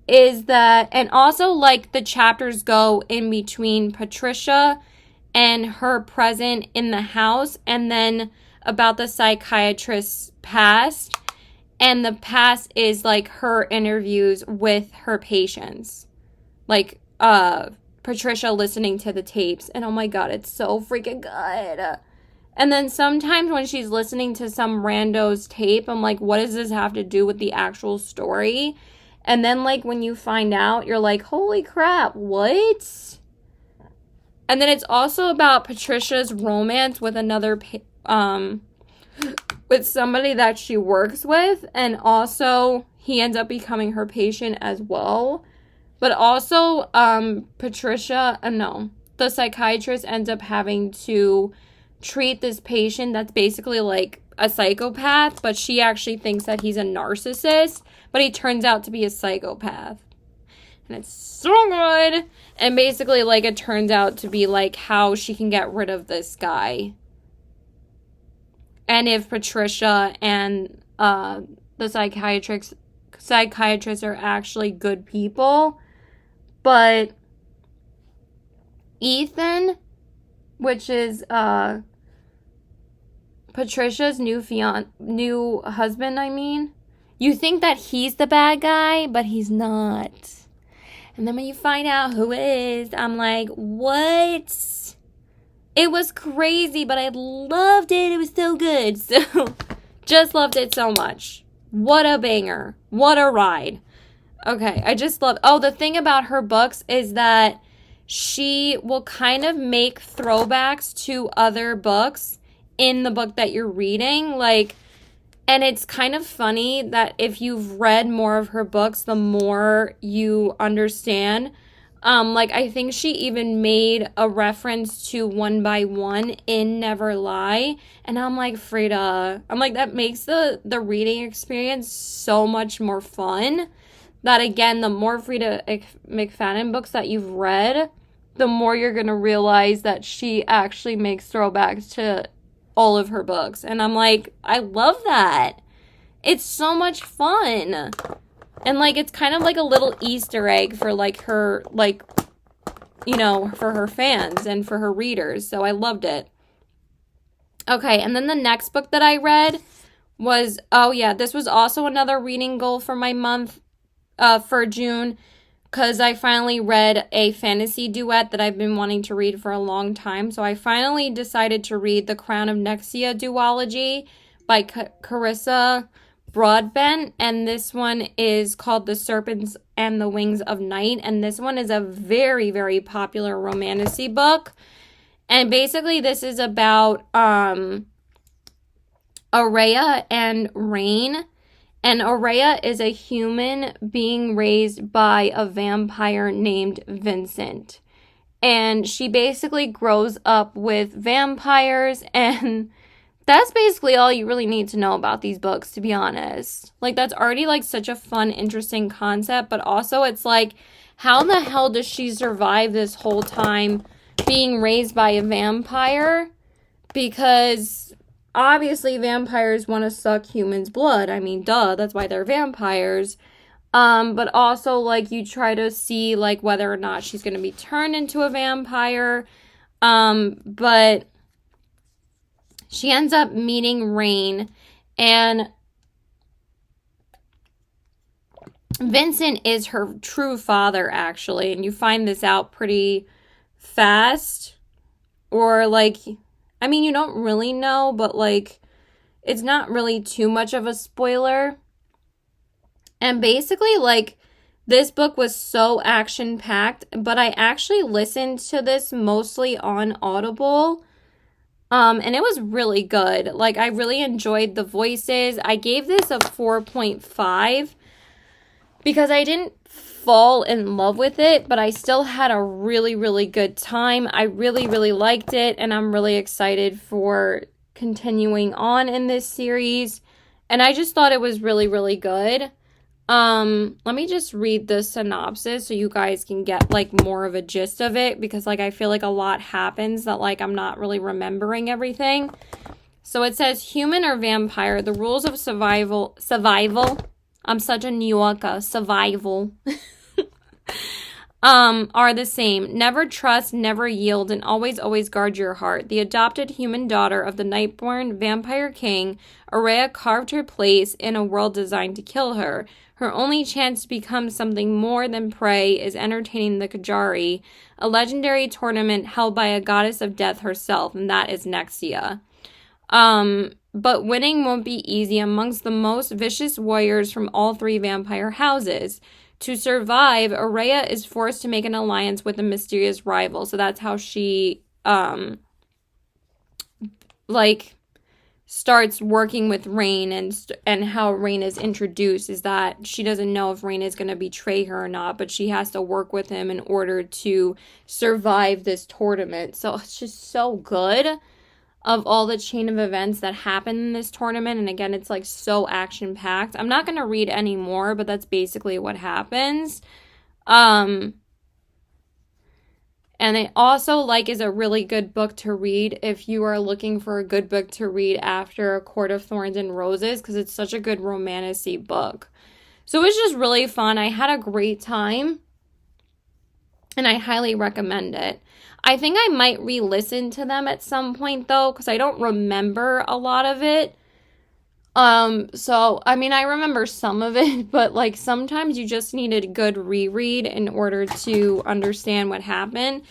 is that, and also, like, the chapters go in between Patricia and her present in the house, and then about the psychiatrist's past. And the past is, like, her interviews with her patients. Like, Patricia listening to the tapes. And oh my God, it's so freaking good. And then sometimes when she's listening to some rando's tape, I'm like, what does this have to do with the actual story? And then, like, when you find out, you're like, holy crap, what? And then it's also about Patricia's romance with with somebody that she works with. And also, he ends up becoming her patient as well. But also, the psychiatrist ends up having to treat this patient that's basically like a psychopath, but she actually thinks that he's a narcissist, but he turns out to be a psychopath. And it's so good. And basically, like, it turns out to be, like, how she can get rid of this guy. And if Patricia and the psychiatrists are actually good people. But Ethan, which is Patricia's new husband, you think that he's the bad guy, but he's not. And then when you find out who it is, I'm like, what? It was crazy, but I loved it. It was so good. So, just loved it so much. What a banger. What a ride. Okay, I just love... Oh, the thing about her books is that she will kind of make throwbacks to other books in the book that you're reading. Like, and it's kind of funny that if you've read more of her books, the more you understand. Like, I think she even made a reference to One by One in Never Lie. And I'm like, Frida, I'm like, that makes the reading experience so much more fun. That, again, the more Frida McFadden books that you've read, the more you're going to realize that she actually makes throwbacks to all of her books. And I'm like, I love that. It's so much fun. And, like, it's kind of like a little Easter egg for, like, her, like, you know, for her fans and for her readers. So I loved it. Okay, and then the next book that I read was, oh, yeah, this was also another reading goal for my month, for June, because I finally read a fantasy duet that I've been wanting to read for a long time. So I finally decided to read The Crown of Nexia duology by Carissa Broadbent, and this one is called The Serpents and the Wings of Night, and this one is a very, very popular romantasy book. And basically this is about Aurea and Rain. And Aurea is a human being raised by a vampire named Vincent. And she basically grows up with vampires, and that's basically all you really need to know about these books, to be honest. Like, that's already, like, such a fun, interesting concept, but also it's like, how the hell does she survive this whole time being raised by a vampire? Because obviously vampires want to suck humans' blood. I mean, duh, that's why they're vampires. But also, like, you try to see, like, whether or not she's going to be turned into a vampire. But she ends up meeting Rain, and Vincent is her true father, actually, and you find this out pretty fast, or, like, I mean, you don't really know, but, like, it's not really too much of a spoiler. And basically, like, this book was so action-packed, but I actually listened to this mostly on Audible. And it was really good. Like, I really enjoyed the voices. I gave this a 4.5 because I didn't fall in love with it, but I still had a really, really good time. I really, really liked it, and I'm really excited for continuing on in this series. And I just thought it was really, really good. Let me just read the synopsis so you guys can get, like, more of a gist of it, because, like, I feel like a lot happens that, like, I'm not really remembering everything. So it says, human or vampire, the rules of survival, I'm such a New Yorker, survival, are the same. Never trust, never yield, and always, always guard your heart. The adopted human daughter of the Nightborn vampire king, Aurea carved her place in a world designed to kill her. Her only chance to become something more than prey is entertaining the Kajari, a legendary tournament held by a goddess of death herself, and that is Nexia. But winning won't be easy amongst the most vicious warriors from all three vampire houses. To survive, Aurea is forced to make an alliance with a mysterious rival. So that's how she, starts working with Rain, and how Rain is introduced is that she doesn't know if Rain is going to betray her or not, but she has to work with him in order to survive this tournament. So it's just so good of all the chain of events that happen in this tournament. And again, it's, like, so action-packed. I'm not going to read any more, but that's basically what happens. And it also, like, is a really good book to read if you are looking for a good book to read after A Court of Thorns and Roses, because it's such a good romantasy book. So it was just really fun. I had a great time, and I highly recommend it. I think I might re-listen to them at some point, though, because I don't remember a lot of it. So, I mean, I remember some of it, but, like, sometimes you just need a good reread in order to understand what happened.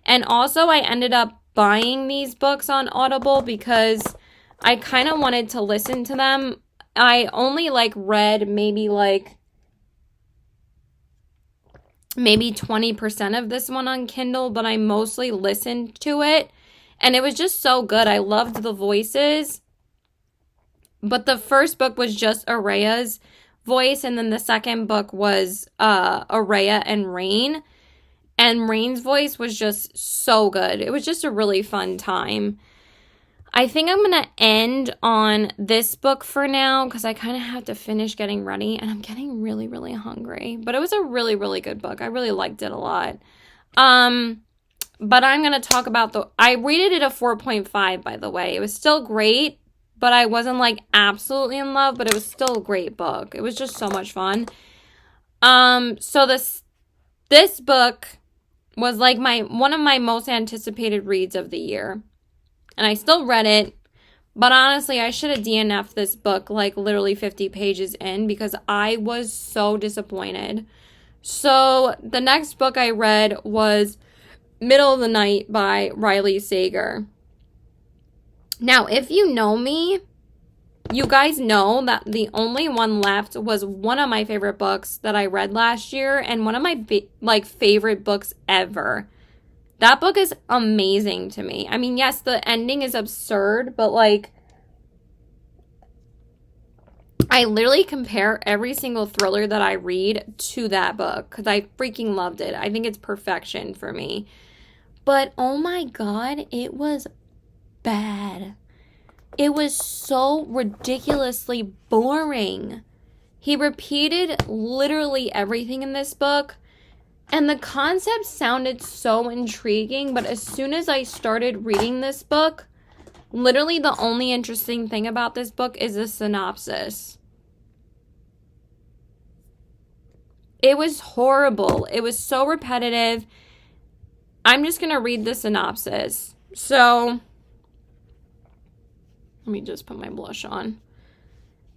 And also, I ended up buying these books on Audible because I kind of wanted to listen to them. I only read maybe 20% of this one on Kindle, but I mostly listened to it. And it was just so good. I loved the voices. But the first book was just Araya's voice, and then the second book was Araya and Rain. And Rain's voice was just so good. It was just a really fun time. I think I'm going to end on this book for now because I kind of have to finish getting ready, and I'm getting really, really hungry. But it was a really, really good book. I really liked it a lot. But I'm going to talk about I rated it a 4.5, by the way. It was still great, but I wasn't absolutely in love, but it was still a great book. It was just so much fun. So this book was one of my most anticipated reads of the year. And I still read it, but honestly, I should have DNF'd this book literally 50 pages in because I was so disappointed. So the next book I read was Middle of the Night by Riley Sager. Now, if you know me, you guys know that the only one left was one of my favorite books that I read last year and one of my favorite books ever. That book is amazing to me. I mean, yes, the ending is absurd, but I literally compare every single thriller that I read to that book because I freaking loved it. I think it's perfection for me. But oh my God, it was bad. It was so ridiculously boring. He repeated literally everything in this book. And the concept sounded so intriguing, but as soon as I started reading this book, literally the only interesting thing about this book is the synopsis. It was horrible. It was so repetitive. I'm just going to read the synopsis. So, let me just put my blush on.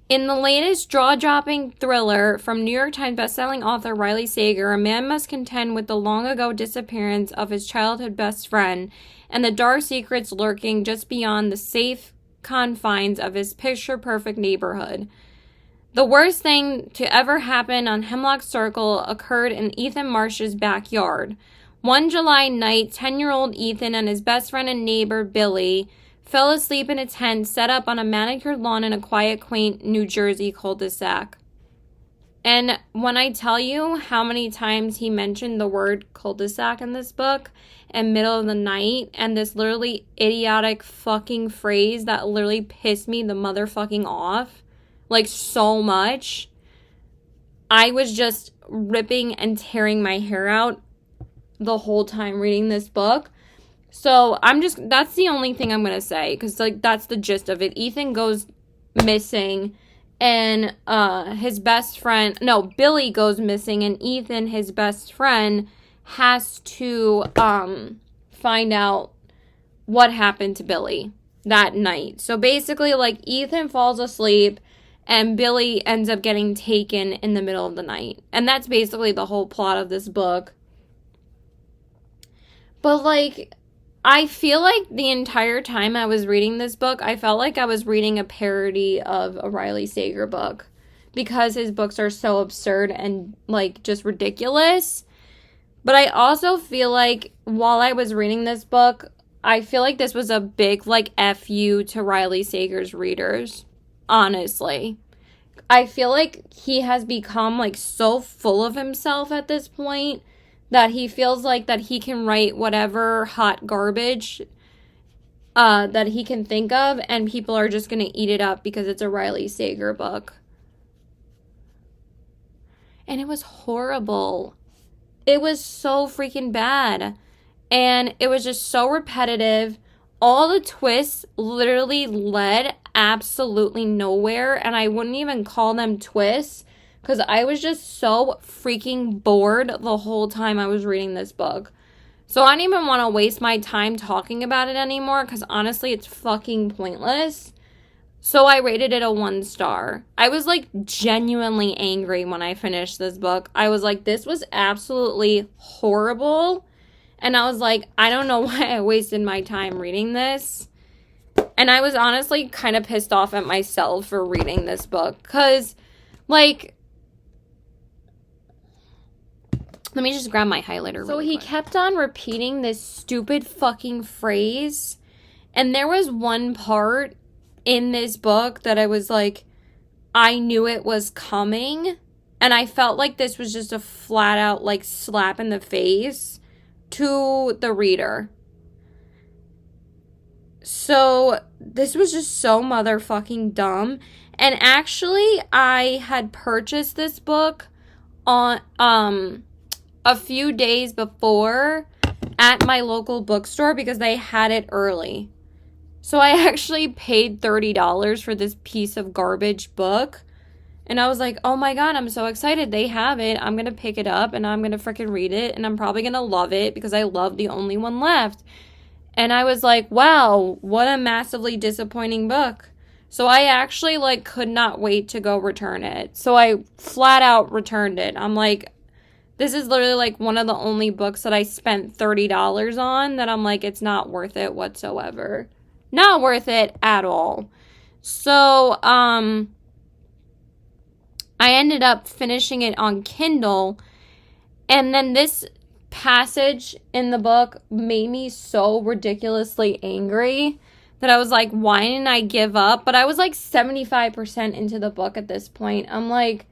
In the latest jaw-dropping thriller from New York Times bestselling author Riley Sager, a man must contend with the long-ago disappearance of his childhood best friend and the dark secrets lurking just beyond the safe confines of his picture-perfect neighborhood. The worst thing to ever happen on Hemlock Circle occurred in Ethan Marsh's backyard. One July night, 10-year-old Ethan and his best friend and neighbor, Billy, fell asleep in a tent set up on a manicured lawn in a quiet, quaint New Jersey cul-de-sac. And when I tell you how many times he mentioned the word cul-de-sac in this book and middle of the night and this literally idiotic fucking phrase that literally pissed me the motherfucking off, so much, I was just ripping and tearing my hair out the whole time reading this book. So that's the only thing I'm going to say because that's the gist of it. Ethan goes missing and Billy goes missing and Ethan, his best friend, has to find out what happened to Billy that night. So basically Ethan falls asleep and Billy ends up getting taken in the middle of the night. And that's basically the whole plot of this book. But I feel the entire time I was reading this book, I felt like I was reading a parody of a Riley Sager book because his books are so absurd and just ridiculous. But I also feel while I was reading this book, I feel this was a big F you to Riley Sager's readers, honestly. I feel he has become so full of himself at this point that he feels that he can write whatever hot garbage that he can think of, and people are just going to eat it up because it's a Riley Sager book. And it was horrible. It was so freaking bad. And it was just so repetitive. All the twists literally led absolutely nowhere, and I wouldn't even call them twists. Because I was just so freaking bored the whole time I was reading this book. So I don't even want to waste my time talking about it anymore. Because honestly, it's fucking pointless. So I rated it a 1 star. I was genuinely angry when I finished this book. I was this was absolutely horrible. And I was like, I don't know why I wasted my time reading this. And I was honestly kind of pissed off at myself for reading this book. Because, like, let me just grab my highlighter. So he kept on repeating this stupid fucking phrase. And there was one part in this book that I was like, I knew it was coming. And I felt like this was just a flat out, like, slap in the face to the reader. So this was just so motherfucking dumb. And actually, I had purchased this book on a few days before at my local bookstore because they had it early. So I actually paid $30 for this piece of garbage book. And I was like, oh my God, I'm so excited. They have it. I'm going to pick it up and I'm going to freaking read it. And I'm probably going to love it because I love the only one left. And I was like, wow, what a massively disappointing book. So I actually, like, could not wait to go return it. So I flat out returned it. I'm like, this is literally, like, one of the only books that I spent $30 on that I'm like, it's not worth it whatsoever. Not worth it at all. So, I ended up finishing it on Kindle. And then this passage in the book made me so ridiculously angry that I was like, why didn't I give up? But I was like 75% into the book at this point. I'm like,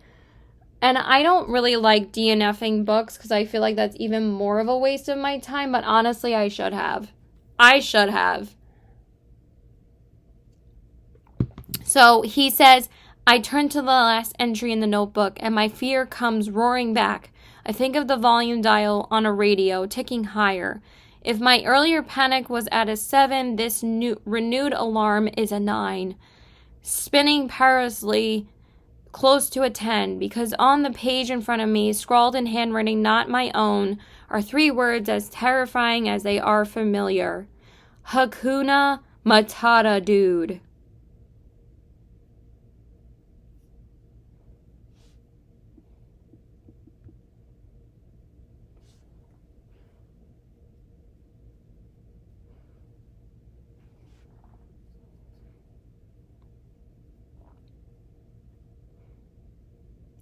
and I don't really like DNFing books because I feel like that's even more of a waste of my time. But honestly, I should have. So he says, I turn to the last entry in the notebook and my fear comes roaring back. I think of the volume dial on a radio ticking higher. If my earlier panic was at a 7, this renewed alarm is a 9. Spinning perilously close to a 10, because on the page in front of me, scrawled in handwriting not my own, are 3 words as terrifying as they are familiar. Hakuna Matata, dude.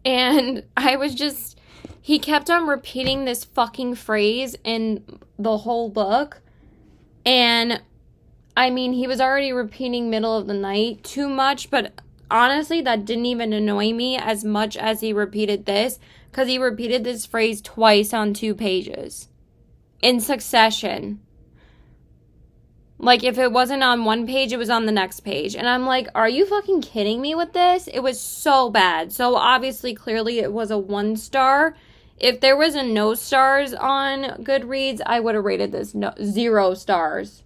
And I was just, he kept on repeating this fucking phrase in the whole book. And I mean, he was already repeating middle of the night too much, but honestly, that didn't even annoy me as much as he repeated this, because he repeated this phrase twice on 2 pages in succession. Like, if it wasn't on one page, it was on the next page. And I'm like, are you fucking kidding me with this? It was so bad. So, obviously, clearly, it was a 1 star. If there was a no stars on Goodreads, I would have rated this 0 stars.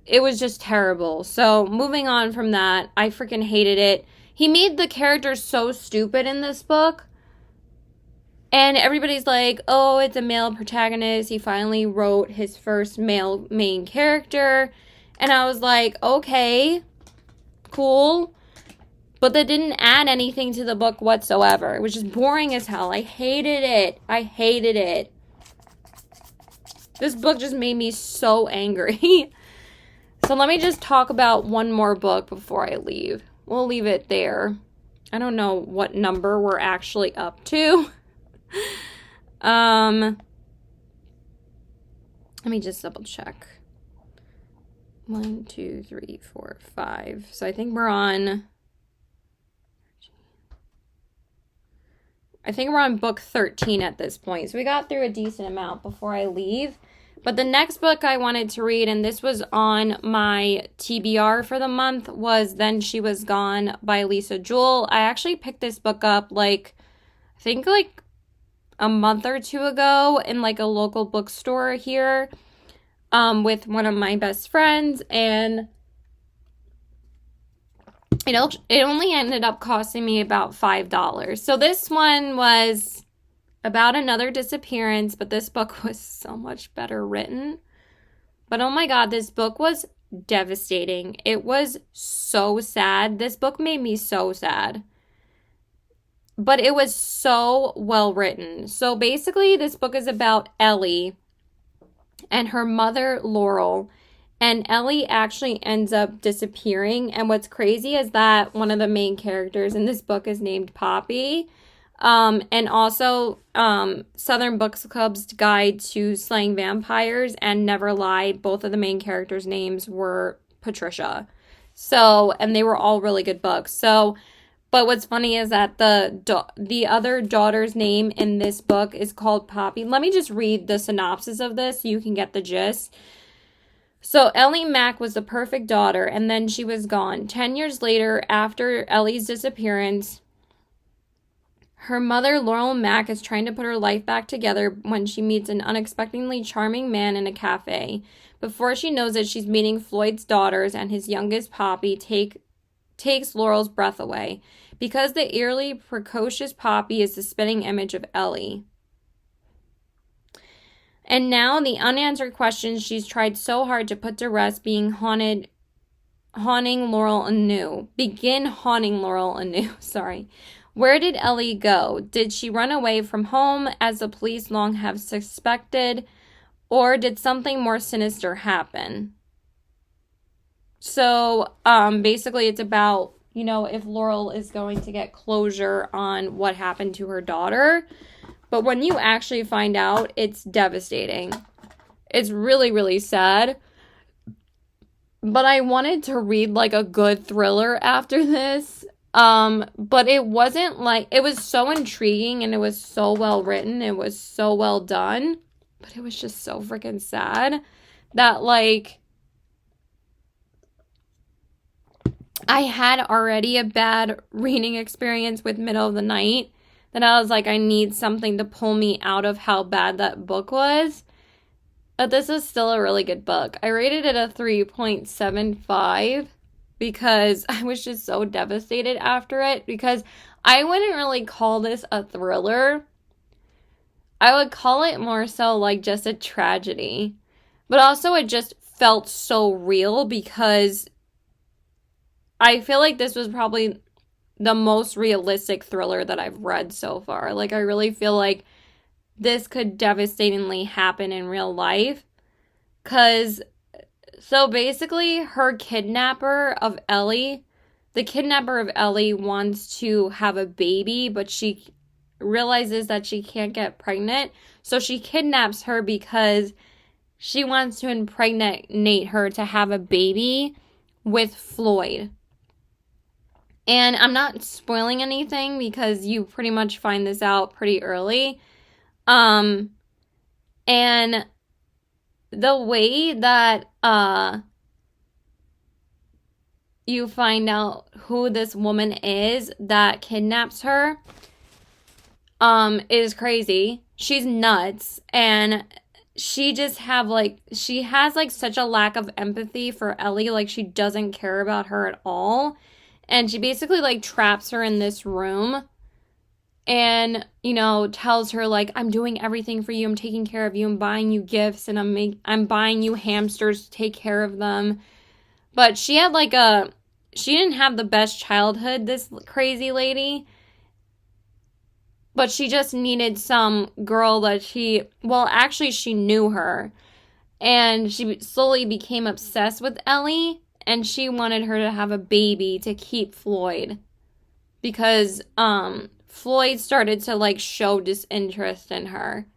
It was just terrible. So, moving on from that, I freaking hated it. He made the characters so stupid in this book. And everybody's like, oh, it's a male protagonist. He finally wrote his first male main character. And I was like, okay, cool. But that didn't add anything to the book whatsoever. It was just boring as hell. I hated it. This book just made me so angry. So let me just talk about one more book before I leave. We'll leave it there. I don't know what number we're actually up to. Let me just double check. 1, 2, 3, 4, 5. So I think we're on book 13 at this point. So we got through a decent amount before I leave. But the next book I wanted to read, and this was on my TBR for the month, was Then She Was Gone by Lisa Jewell. I actually picked this book up I think a month or 2 ago in like a local bookstore here with one of my best friends, and it only ended up costing me about $5. So this one was about another disappearance, but this book was so much better written. But oh my God, this book was devastating. It was so sad. This book made me so sad. But it was so well written. So basically, this book is about Ellie. and her mother, Laurel. And Ellie actually ends up disappearing. And what's crazy is that one of the main characters in this book is named Poppy. And also, Southern Books Club's Guide to Slaying Vampires and Never Lie, both of the main characters' names were Patricia. So, and they were all really good books. So, but what's funny is that the other daughter's name in this book is called Poppy. Let me just read the synopsis of this so you can get the gist. So Ellie Mack was the perfect daughter, and then she was gone. 10 years later, after Ellie's disappearance, her mother, Laurel Mack, is trying to put her life back together when she meets an unexpectedly charming man in a cafe. Before she knows it, she's meeting Floyd's daughters, and his youngest, Poppy, takes Laurel's breath away, because the eerily precocious Poppy is the spitting image of Ellie. And now the unanswered questions she's tried so hard to put to rest haunting Laurel anew. Sorry. Where did Ellie go? Did she run away from home, as the police long have suspected, or did something more sinister happen? So, basically it's about, if Laurel is going to get closure on what happened to her daughter. But when you actually find out, it's devastating. It's really, really sad. But I wanted to read like a good thriller after this. But it wasn't like, it was so intriguing and it was so well written. It was so well done. But it was just so freaking sad that like, I had already a bad reading experience with Middle of the Night. That I was like, I need something to pull me out of how bad that book was. But this is still a really good book. I rated it a 3.75 because I was just so devastated after it. Because I wouldn't really call this a thriller. I would call it more so like just a tragedy. But also it just felt so real because I feel like this was probably the most realistic thriller that I've read so far. Like, I really feel like this could devastatingly happen in real life. So basically, the kidnapper of Ellie wants to have a baby, but she realizes that she can't get pregnant. So she kidnaps her because she wants to impregnate her to have a baby with Floyd. And I'm not spoiling anything because you pretty much find this out pretty early. And the way that you find out who this woman is that kidnaps her is crazy. She's nuts. And she has such a lack of empathy for Ellie. Like, she doesn't care about her at all. And she basically, traps her in this room and, tells her, I'm doing everything for you. I'm taking care of you. I'm buying you gifts and I'm buying you hamsters to take care of them. But she had, she didn't have the best childhood, this crazy lady. But she just needed some girl that she knew her. And she slowly became obsessed with Ellie. And she wanted her to have a baby to keep Floyd. Because Floyd started to show disinterest in her.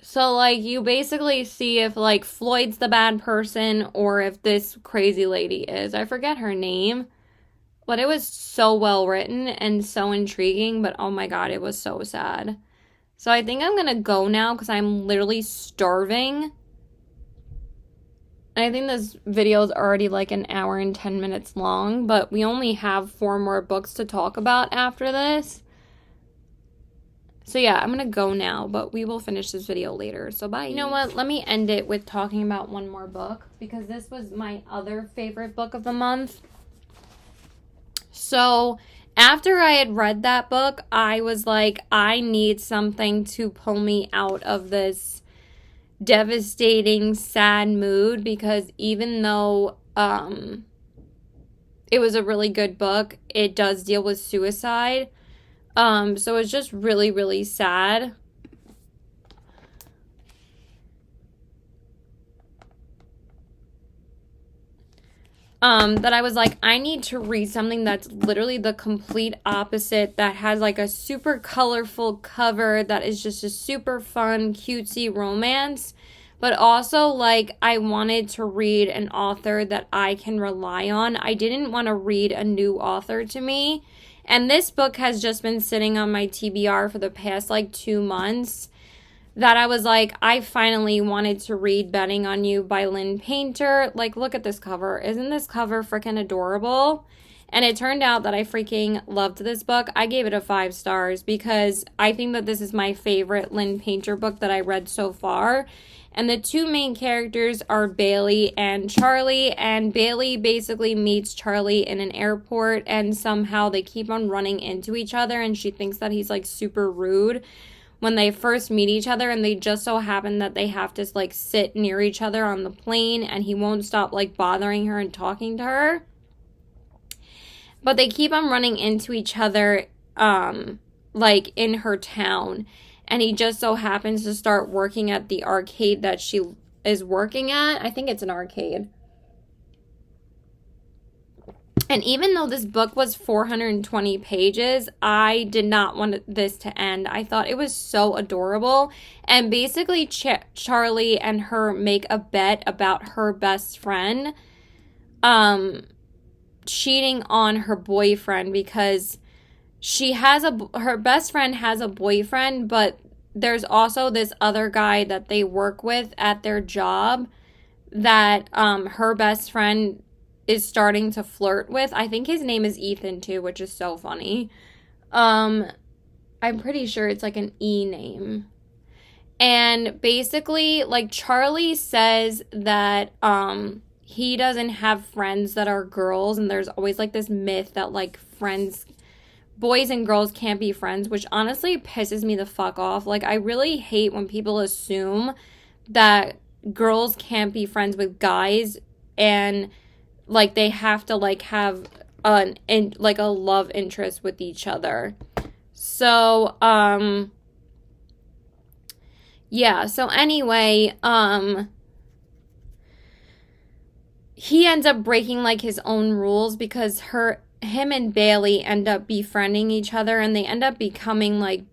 So you basically see if Floyd's the bad person or if this crazy lady is. I forget her name. But it was so well written and so intriguing. But oh my god, it was so sad. So I think I'm going to go now because I'm literally starving. I think this video is already an hour and 10 minutes long, but we only have 4 more books to talk about after this. So yeah, I'm going to go now, but we will finish this video later. So bye. You know what? Let me end it with talking about one more book because this was my other favorite book of the month. So after I had read that book, I was like, I need something to pull me out of this devastating, sad mood because even though it was a really good book, it does deal with suicide. So it's just really, really sad. that I was like, I need to read something that's literally the complete opposite, that has like a super colorful cover, that is just a super fun, cutesy romance. But also, like, I wanted to read an author that I can rely on. I didn't want to read a new author to me. And this book has just been sitting on my TBR for the past, like, 2 months. That I was like, I finally wanted to read Betting on You by Lynn Painter. Like, look at this cover. Isn't this cover freaking adorable? And it turned out that I freaking loved this book. I gave it a 5 stars because I think that this is my favorite Lynn Painter book that I read so far. And the 2 main characters are Bailey and Charlie. And Bailey basically meets Charlie in an airport, and somehow they keep on running into each other, and she thinks that he's like super rude when they first meet each other, and they just so happen that they have to like sit near each other on the plane, and he won't stop like bothering her and talking to her. But they keep on running into each other like in her town, and he just so happens to start working at the arcade that she is working at. I think it's an arcade. And even though this book was 420 pages, I did not want this to end. I thought it was so adorable. And basically, Charlie and her make a bet about her best friend cheating on her boyfriend, because her best friend has a boyfriend, but there's also this other guy that they work with at their job that her best friend is starting to flirt with. I think his name is Ethan too, which is so funny. I'm pretty sure it's like an E name. And basically, like, Charlie says that he doesn't have friends that are girls, and there's always like this myth that like boys and girls can't be friends, which honestly pisses me the fuck off. Like, I really hate when people assume that girls can't be friends with guys, and like they have to like have a love interest with each other. So yeah, so anyway, he ends up breaking like his own rules, because him and Bailey end up befriending each other, and they end up becoming like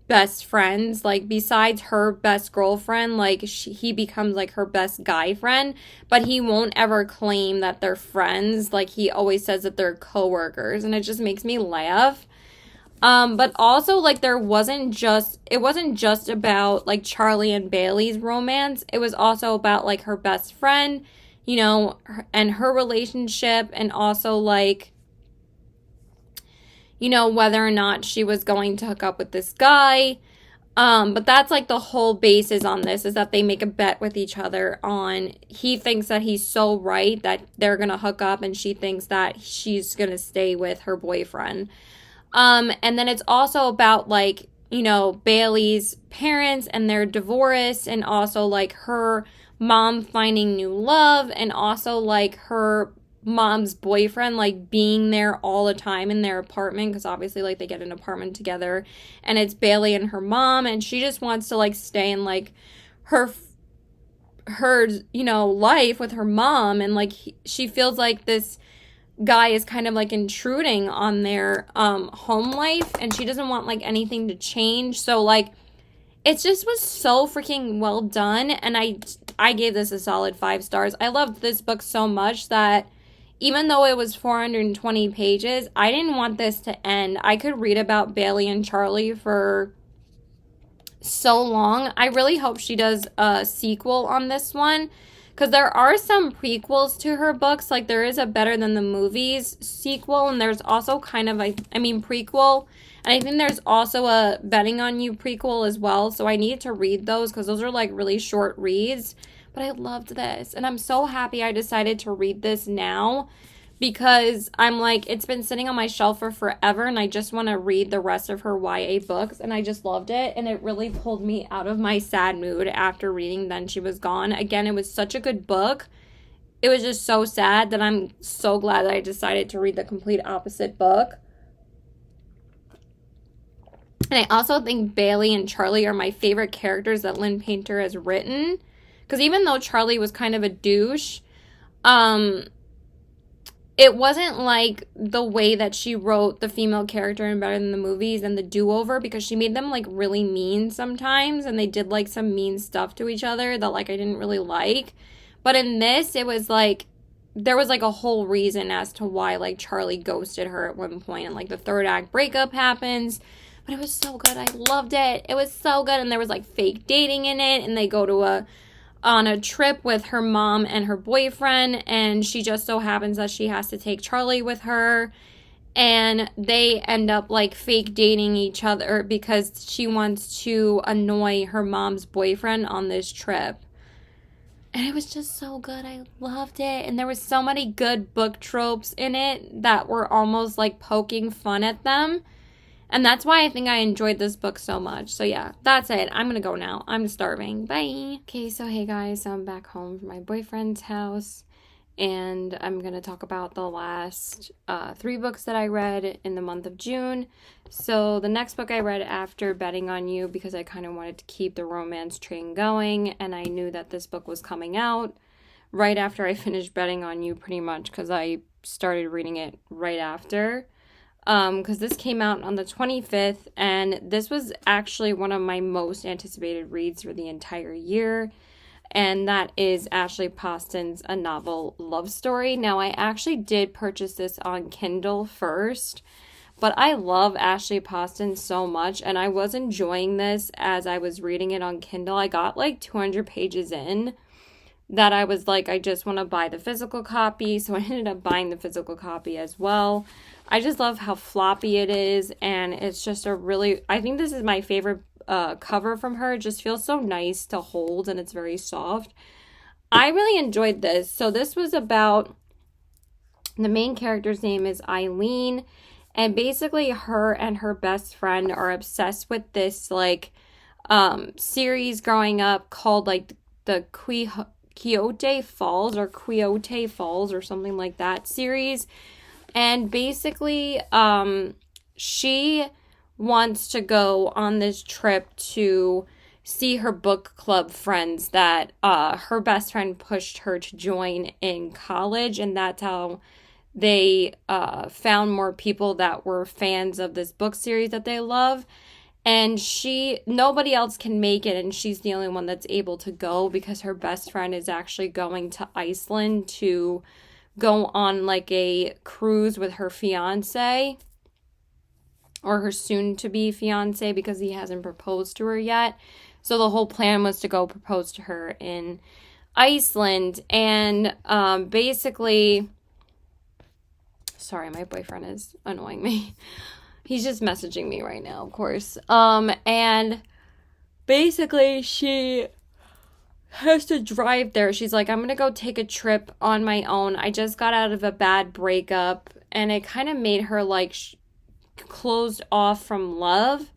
best friends. Like, besides her best girlfriend, like he becomes like her best guy friend, but he won't ever claim that they're friends. Like, he always says that they're coworkers, and it just makes me laugh. But also, like, it wasn't just about like Charlie and Bailey's romance. It was also about like her best friend, you know, and her relationship, and also like, you know, whether or not she was going to hook up with this guy. But that's like the whole basis on this, is that they make a bet with each other on, he thinks that he's so right that they're going to hook up, and she thinks that she's going to stay with her boyfriend. And then it's also about like, you know, Bailey's parents and their divorce, and also like her mom finding new love, and also like her mom's boyfriend like being there all the time in their apartment, because obviously like they get an apartment together, and it's Bailey and her mom, and she just wants to like stay in like her you know, life with her mom, and like she feels like this guy is kind of like intruding on their home life, and she doesn't want like anything to change. So like it just was so freaking well done, and I gave this a solid 5 stars. I loved this book so much that even though it was 420 pages, I didn't want this to end. I could read about Bailey and Charlie for so long. I really hope she does a sequel on this one, because there are some prequels to her books. Like, there is a Better Than the Movies sequel, and there's also kind of prequel. And I think there's also a Betting on You prequel as well. So I need to read those, because those are like really short reads. But I loved this, and I'm so happy I decided to read this now, because I'm like, it's been sitting on my shelf for forever, and I just want to read the rest of her YA books, and I just loved it, and it really pulled me out of my sad mood after reading Then She Was Gone. Again, it was such a good book. It was just so sad that I'm so glad that I decided to read the complete opposite book. And I also think Bailey and Charlie are my favorite characters that Lynn Painter has written. Because even though Charlie was kind of a douche, it wasn't like the way that she wrote the female character in Better Than the Movies and the Do-Over, because she made them like really mean sometimes, and they did like some mean stuff to each other that like I didn't really like. But in this, it was like there was like a whole reason as to why like Charlie ghosted her at one point, and like the third act breakup happens. But it was so good. I loved it. It was so good. And there was like fake dating in it, and they go to on a trip with her mom and her boyfriend, and she just so happens that she has to take Charlie with her, and they end up like fake dating each other because she wants to annoy her mom's boyfriend on this trip. And it was just so good. I loved it. And there was so many good book tropes in it that were almost like poking fun at them. And that's why I think I enjoyed this book so much. So yeah, that's it. I'm going to go now. I'm starving. Bye. Okay, so hey guys, I'm back home from my boyfriend's house. And I'm going to talk about the last 3 books that I read in the month of June. So the next book I read after Betting on You, because I kind of wanted to keep the romance train going. And I knew that this book was coming out right after I finished Betting on You, pretty much, because I started reading it right after. Because this came out on the 25th, and this was actually one of my most anticipated reads for the entire year, and that is Ashley Poston's A Novel Love Story. Now, I actually did purchase this on Kindle first, but I love Ashley Poston so much, and I was enjoying this as I was reading it on Kindle. I got like 200 pages in that I was like, I just want to buy the physical copy, so I ended up buying the physical copy as well. I just love how floppy it is, and it's just a really, I think this is my favorite cover from her. It just feels so nice to hold, and it's very soft. I really enjoyed this. So this was about, the main character's name is Eileen, and basically her and her best friend are obsessed with this like series growing up called like the Quixote Falls or something like that series. And basically, she wants to go on this trip to see her book club friends that her best friend pushed her to join in college. And that's how they found more people that were fans of this book series that they love. And nobody else can make it, and she's the only one that's able to go because her best friend is actually going to Iceland to go on like a cruise with her fiance, or her soon-to-be fiance, because he hasn't proposed to her yet. So the whole plan was to go propose to her in Iceland. And basically, sorry, my boyfriend is annoying me. He's just messaging me right now, of course. And basically she has to drive there. She's like, I'm going to go take a trip on my own. I just got out of a bad breakup, and it kind of made her like closed off from love.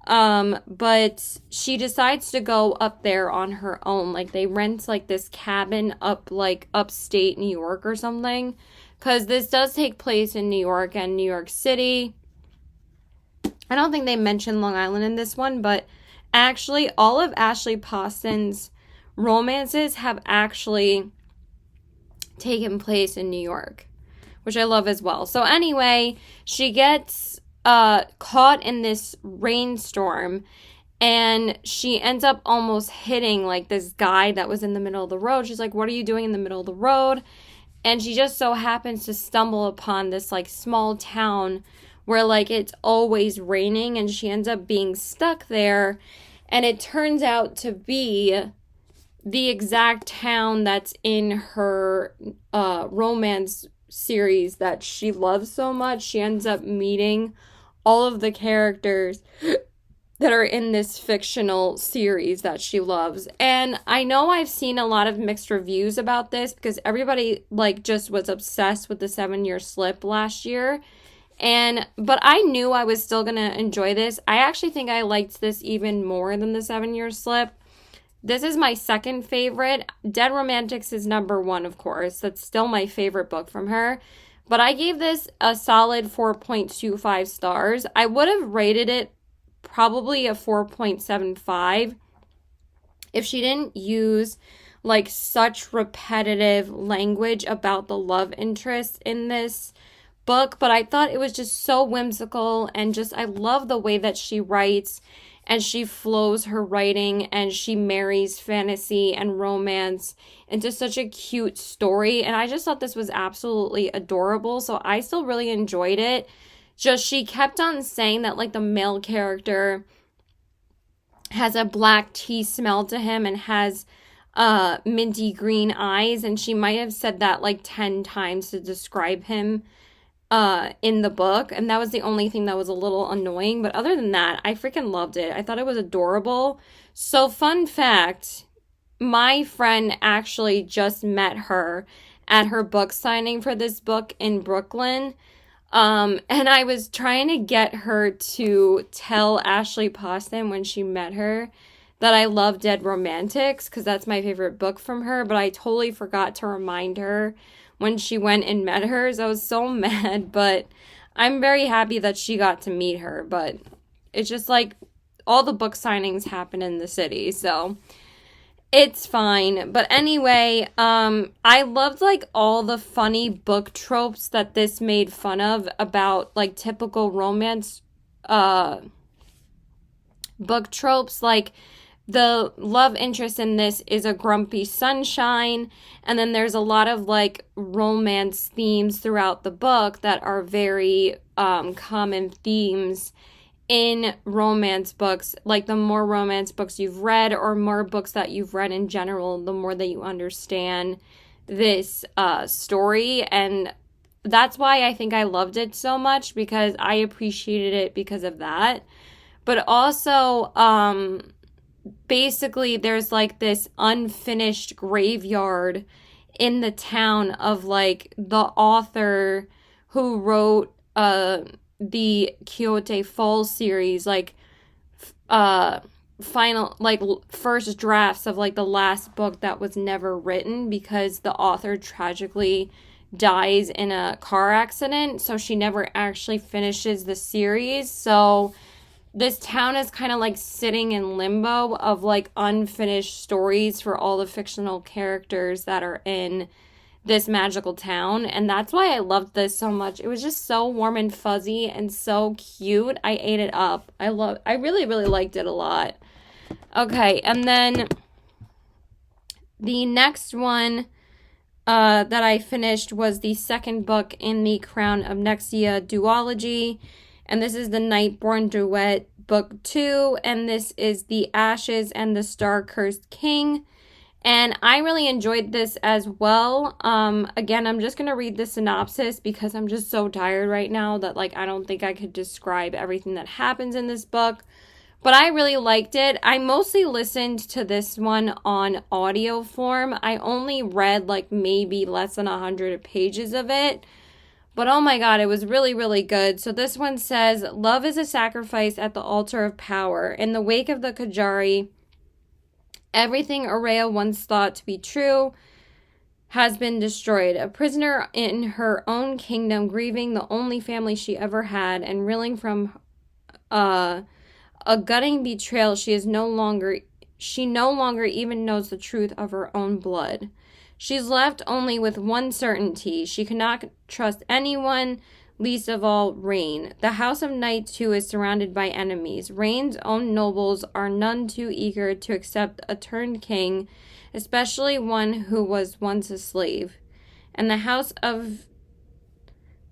But she decides to go up there on her own. Like they rent like this cabin up like upstate New York or something, because this does take place in New York and New York City. I don't think they mentioned Long Island in this one, but actually all of Ashley Poston's romances have actually taken place in New York, which I love as well. So anyway, she gets caught in this rainstorm, and she ends up almost hitting like this guy that was in the middle of the road. She's like, what are you doing in the middle of the road? And she just so happens to stumble upon this like small town where like it's always raining, and she ends up being stuck there. And it turns out to be the exact town that's in her romance series that she loves so much. She ends up meeting all of the characters that are in this fictional series that she loves. And I know I've seen a lot of mixed reviews about this because everybody like just was obsessed with the 7-Year Slip last year. But I knew I was still going to enjoy this. I actually think I liked this even more than the 7-Year Slip. This is my second favorite. Dead Romantics is number 1, of course. That's still my favorite book from her. But I gave this a solid 4.25 stars. I would have rated it probably a 4.75 if she didn't use like such repetitive language about the love interest in this book, but I thought it was just so whimsical, and just I love the way that she writes, and she flows her writing, and she marries fantasy and romance into such a cute story, and I just thought this was absolutely adorable, so I still really enjoyed it. Just she kept on saying that like the male character has a black tea smell to him and has minty green eyes, and she might have said that like 10 times to describe him in the book, and that was the only thing that was a little annoying, but other than that, I freaking loved it. I thought it was adorable. So fun fact, my friend actually just met her at her book signing for this book in Brooklyn, and I was trying to get her to tell Ashley Poston when she met her that I love Dead Romantics, because that's my favorite book from her, but I totally forgot to remind her when she went and met her, so I was so mad, but I'm very happy that she got to meet her, but it's just like all the book signings happen in the city, so it's fine. But anyway, I loved like all the funny book tropes that this made fun of about like typical romance book tropes, like the love interest in this is a grumpy sunshine, and then there's a lot of like romance themes throughout the book that are very common themes in romance books. Like the more romance books you've read, or more books that you've read in general, the more that you understand this story, and that's why I think I loved it so much, because I appreciated it because of that. But also basically there's like this unfinished graveyard in the town of like the author who wrote the Quixote Falls series, like final like first drafts of like the last book that was never written, because the author tragically dies in a car accident, so she never actually finishes the series. So this town is kind of like sitting in limbo of like unfinished stories for all the fictional characters that are in this magical town. And that's why I loved this so much. It was just so warm and fuzzy and so cute. I ate it up. I really, really liked it a lot. Okay, and then the next one that I finished was the second book in the Crown of Nexia duology. And this is the Nightborn Duet Book 2, and this is The Ashes and the Star-Cursed King. And I really enjoyed this as well. Again, I'm just going to read the synopsis because I'm just so tired right now that like I don't think I could describe everything that happens in this book. But I really liked it. I mostly listened to this one on audio form. I only read like maybe less than 100 pages of it. But oh my god, it was really, really good. So this one says, love is a sacrifice at the altar of power. In the wake of the Kajari, everything Aurea once thought to be true has been destroyed. A prisoner in her own kingdom, grieving the only family she ever had, and reeling from a gutting betrayal, she no longer even knows the truth of her own blood. She's left only with one certainty. She cannot trust anyone, least of all Rain. The House of Night, too, is surrounded by enemies. Rain's own nobles are none too eager to accept a turned king, especially one who was once a slave. And the House of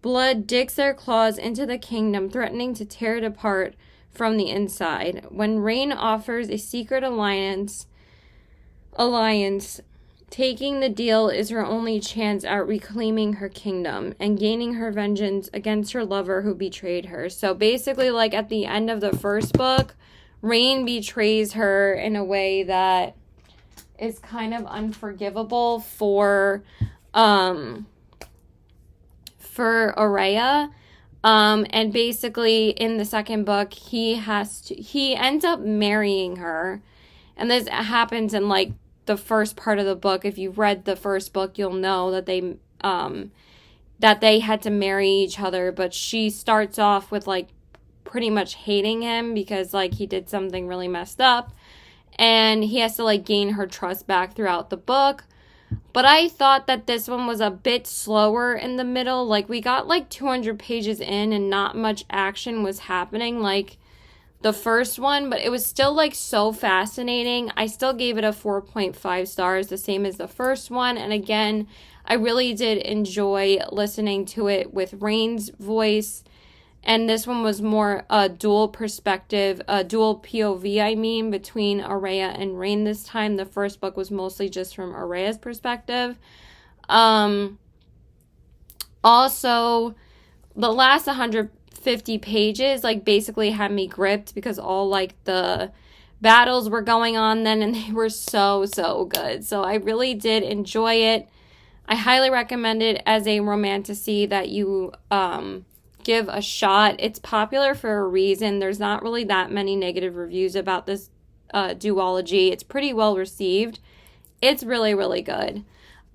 Blood digs their claws into the kingdom, threatening to tear it apart from the inside. When Rain offers a secret alliance, taking the deal is her only chance at reclaiming her kingdom and gaining her vengeance against her lover who betrayed her. So basically, like at the end of the first book, Rain betrays her in a way that is kind of unforgivable for Aurea. And basically in the second book, he ends up marrying her. And this happens in like the first part of the book. If you've read the first book, you'll know that they had to marry each other, but she starts off with like pretty much hating him because like he did something really messed up, and he has to like gain her trust back throughout the book. But I thought that this one was a bit slower in the middle. Like, we got like 200 pages in and not much action was happening like the first one, but it was still like so fascinating. I still gave it a 4.5 stars, the same as the first one. And again, I really did enjoy listening to it with Rain's voice. And this one was more a dual perspective, a dual POV, I mean, between Araya and Rain this time. The first book was mostly just from Araya's perspective. Also, the last 150 pages, like, basically had me gripped because all, like, the battles were going on then, and they were so, so good. So I really did enjoy it. I highly recommend it as a romantasy that you, give a shot. It's popular for a reason. There's not really that many negative reviews about this duology. It's pretty well received. It's really, really good.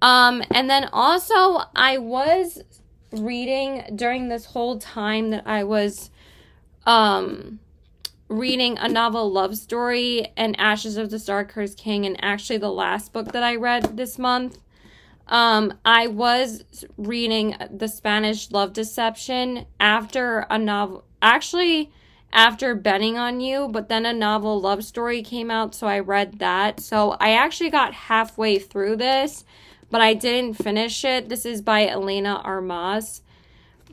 And then also, I was reading during this whole time that I was reading a novel love story and Ashes of the Star-Cursed King, and actually the last book that I read this month. I was reading The Spanish Love Deception after a novel, actually after Betting on You, but then a novel love story came out, so I read that. So I actually got halfway through this, but I didn't finish it. This is by Elena Armas,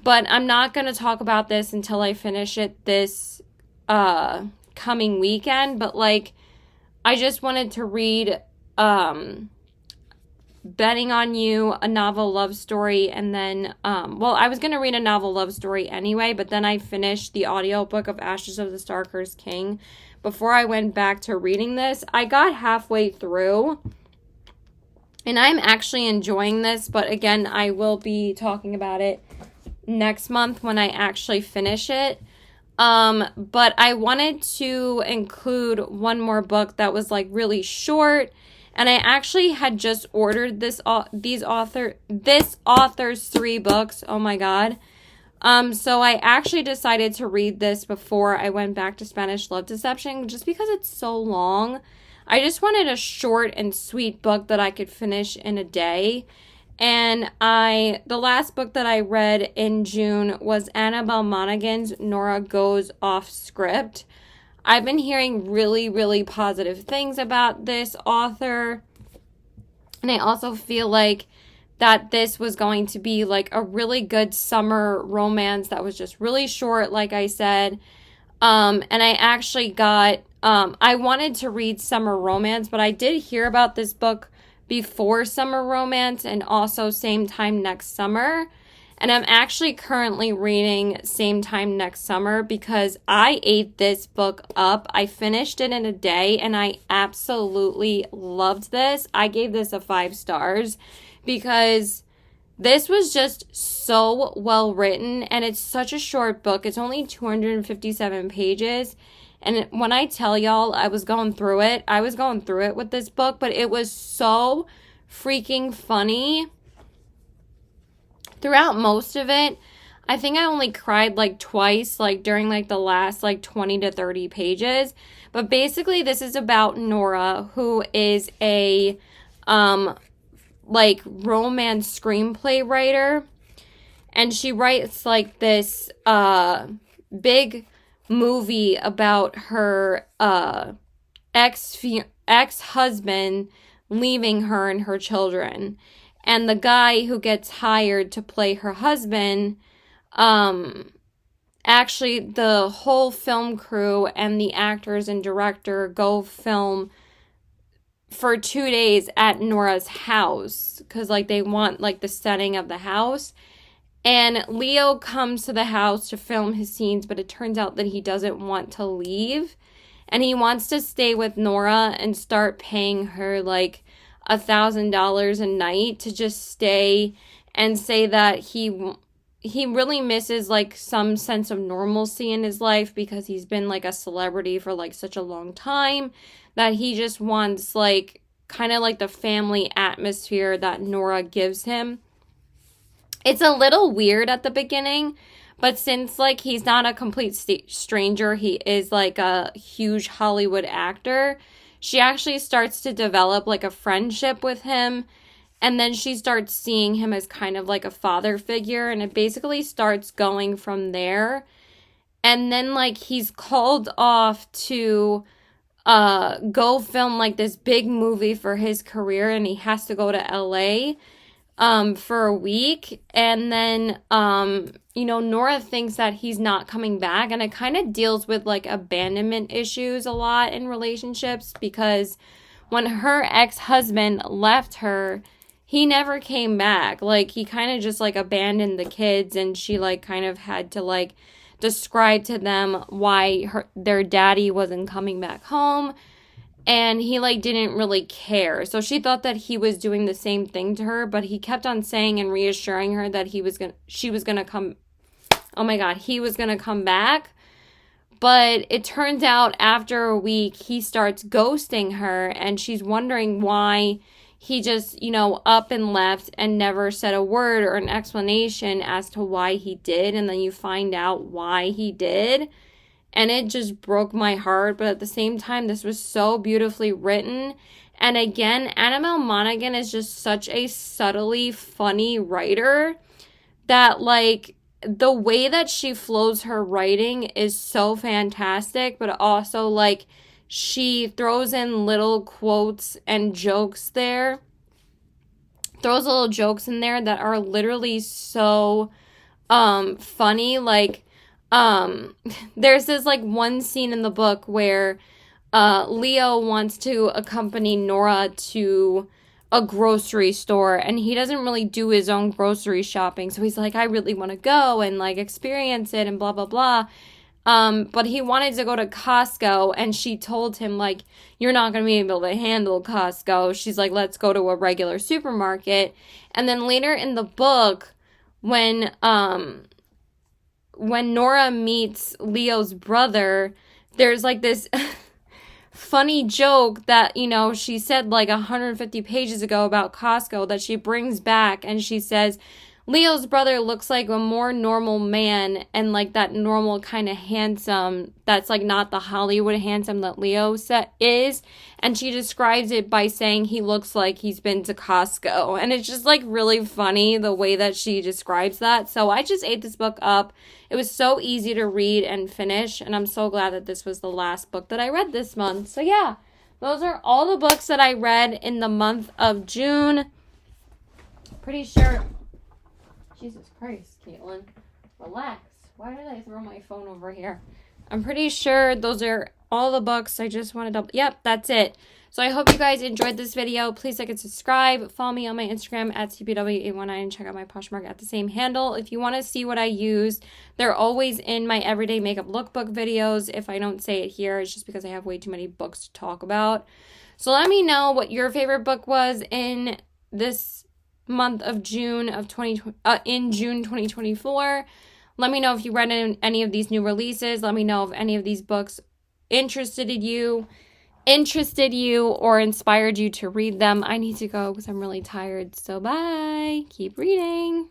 but I'm not going to talk about this until I finish it this coming weekend. But like, I just wanted to read Betting on You, a novel love story, and then, well, I was going to read a novel love story anyway, but then I finished the audiobook of Ashes of the Star-Cursed King before I went back to reading this. I got halfway through, and I'm actually enjoying this, but again, I will be talking about it next month when I actually finish it. But I wanted to include one more book that was like really short. And I actually had just ordered this author's 3 books. Oh my God. So I actually decided to read this before I went back to Spanish Love Deception just because it's so long. I just wanted a short and sweet book that I could finish in a day. And the last book that I read in June was Annabelle Monaghan's Nora Goes Off Script. I've been hearing really, really positive things about this author. And I also feel like that this was going to be like a really good summer romance that was just really short, like I said. And I actually got, I wanted to read summer romance, but I did hear about this book before summer romance and also Same Time Next Summer. And I'm actually currently reading Same Time Next Summer because I ate this book up. I finished it in a day and I absolutely loved this. I gave this a 5 stars because this was just so well written and it's such a short book. It's only 257 pages. And when I tell y'all I was going through it with this book, but it was so freaking funny. Throughout most of it, I think I only cried like twice, like during like the last like 20 to 30 pages. But basically this is about Nora, who is a like romance screenplay writer. And she writes like this big movie about her ex-husband leaving her and her children. And the guy who gets hired to play her husband, actually the whole film crew and the actors and director go film for 2 days at Nora's house because like they want like the setting of the house. And Leo comes to the house to film his scenes, but it turns out that he doesn't want to leave. And he wants to stay with Nora and start paying her like $1,000 a night to just stay and say that he really misses like some sense of normalcy in his life because he's been like a celebrity for like such a long time that he just wants like kind of like the family atmosphere that Nora gives him. It's a little weird at the beginning, but since like he's not a complete stranger, he is like a huge Hollywood actor. she actually starts to develop like a friendship with him. And then she starts seeing him as kind of like a father figure. And it basically starts going from there. And then like he's called off to go film like this big movie for his career. And he has to go to LA for a week. And then, Nora thinks that he's not coming back. And it kind of deals with like abandonment issues a lot in relationships, because when her ex-husband left her, he never came back. Like, he kind of just, like, abandoned the kids, and she, like, kind of had to, like, describe to them why their daddy wasn't coming back home, and he, like, didn't really care. So she thought that he was doing the same thing to her, but he kept on saying and reassuring her that he was gonna come back. But it turns out after a week, he starts ghosting her, and she's wondering why he just, up and left and never said a word or an explanation as to why he did. And then you find out why he did. And it just broke my heart. But at the same time, this was so beautifully written. And again, Annabelle Monaghan is just such a subtly funny writer that, like, the way that she flows her writing is so fantastic. But also, like, she throws in little quotes and jokes there. Throws little jokes in there that are literally so funny. Like, there's this, like, one scene in the book where Leo wants to accompany Nora to a grocery store, and he doesn't really do his own grocery shopping. So he's like, I really want to go and, like, experience it and blah, blah, blah. But he wanted to go to Costco, and she told him, like, you're not going to be able to handle Costco. She's like, let's go to a regular supermarket. And then later in the book, when Nora meets Leo's brother, there's, like, this funny joke that, she said, like, 150 pages ago about Costco that she brings back, and she says, Leo's brother looks like a more normal man, and, like, that normal kind of handsome that's, like, not the Hollywood handsome that Leo is. And she describes it by saying he looks like he's been to Costco. And it's just, like, really funny the way that she describes that. So I just ate this book up. It was so easy to read and finish, and I'm so glad that this was the last book that I read this month. So yeah, those are all the books that I read in the month of June. Pretty sure... Jesus Christ, Caitlin. Relax. Why did I throw my phone over here? I'm pretty sure those are all the books. I just want to double... Yep, that's it. So I hope you guys enjoyed this video. Please like and subscribe. Follow me on my Instagram at CPW819 and check out my Poshmark at the same handle. If you want to see what I use, they're always in my everyday makeup lookbook videos. If I don't say it here, it's just because I have way too many books to talk about. So let me know what your favorite book was in this month of June of in June 2024. Let me know if you read any of these new releases. Let me know if any of these books interested you or inspired you to read them. I need to go because I'm really tired. So bye. Keep reading.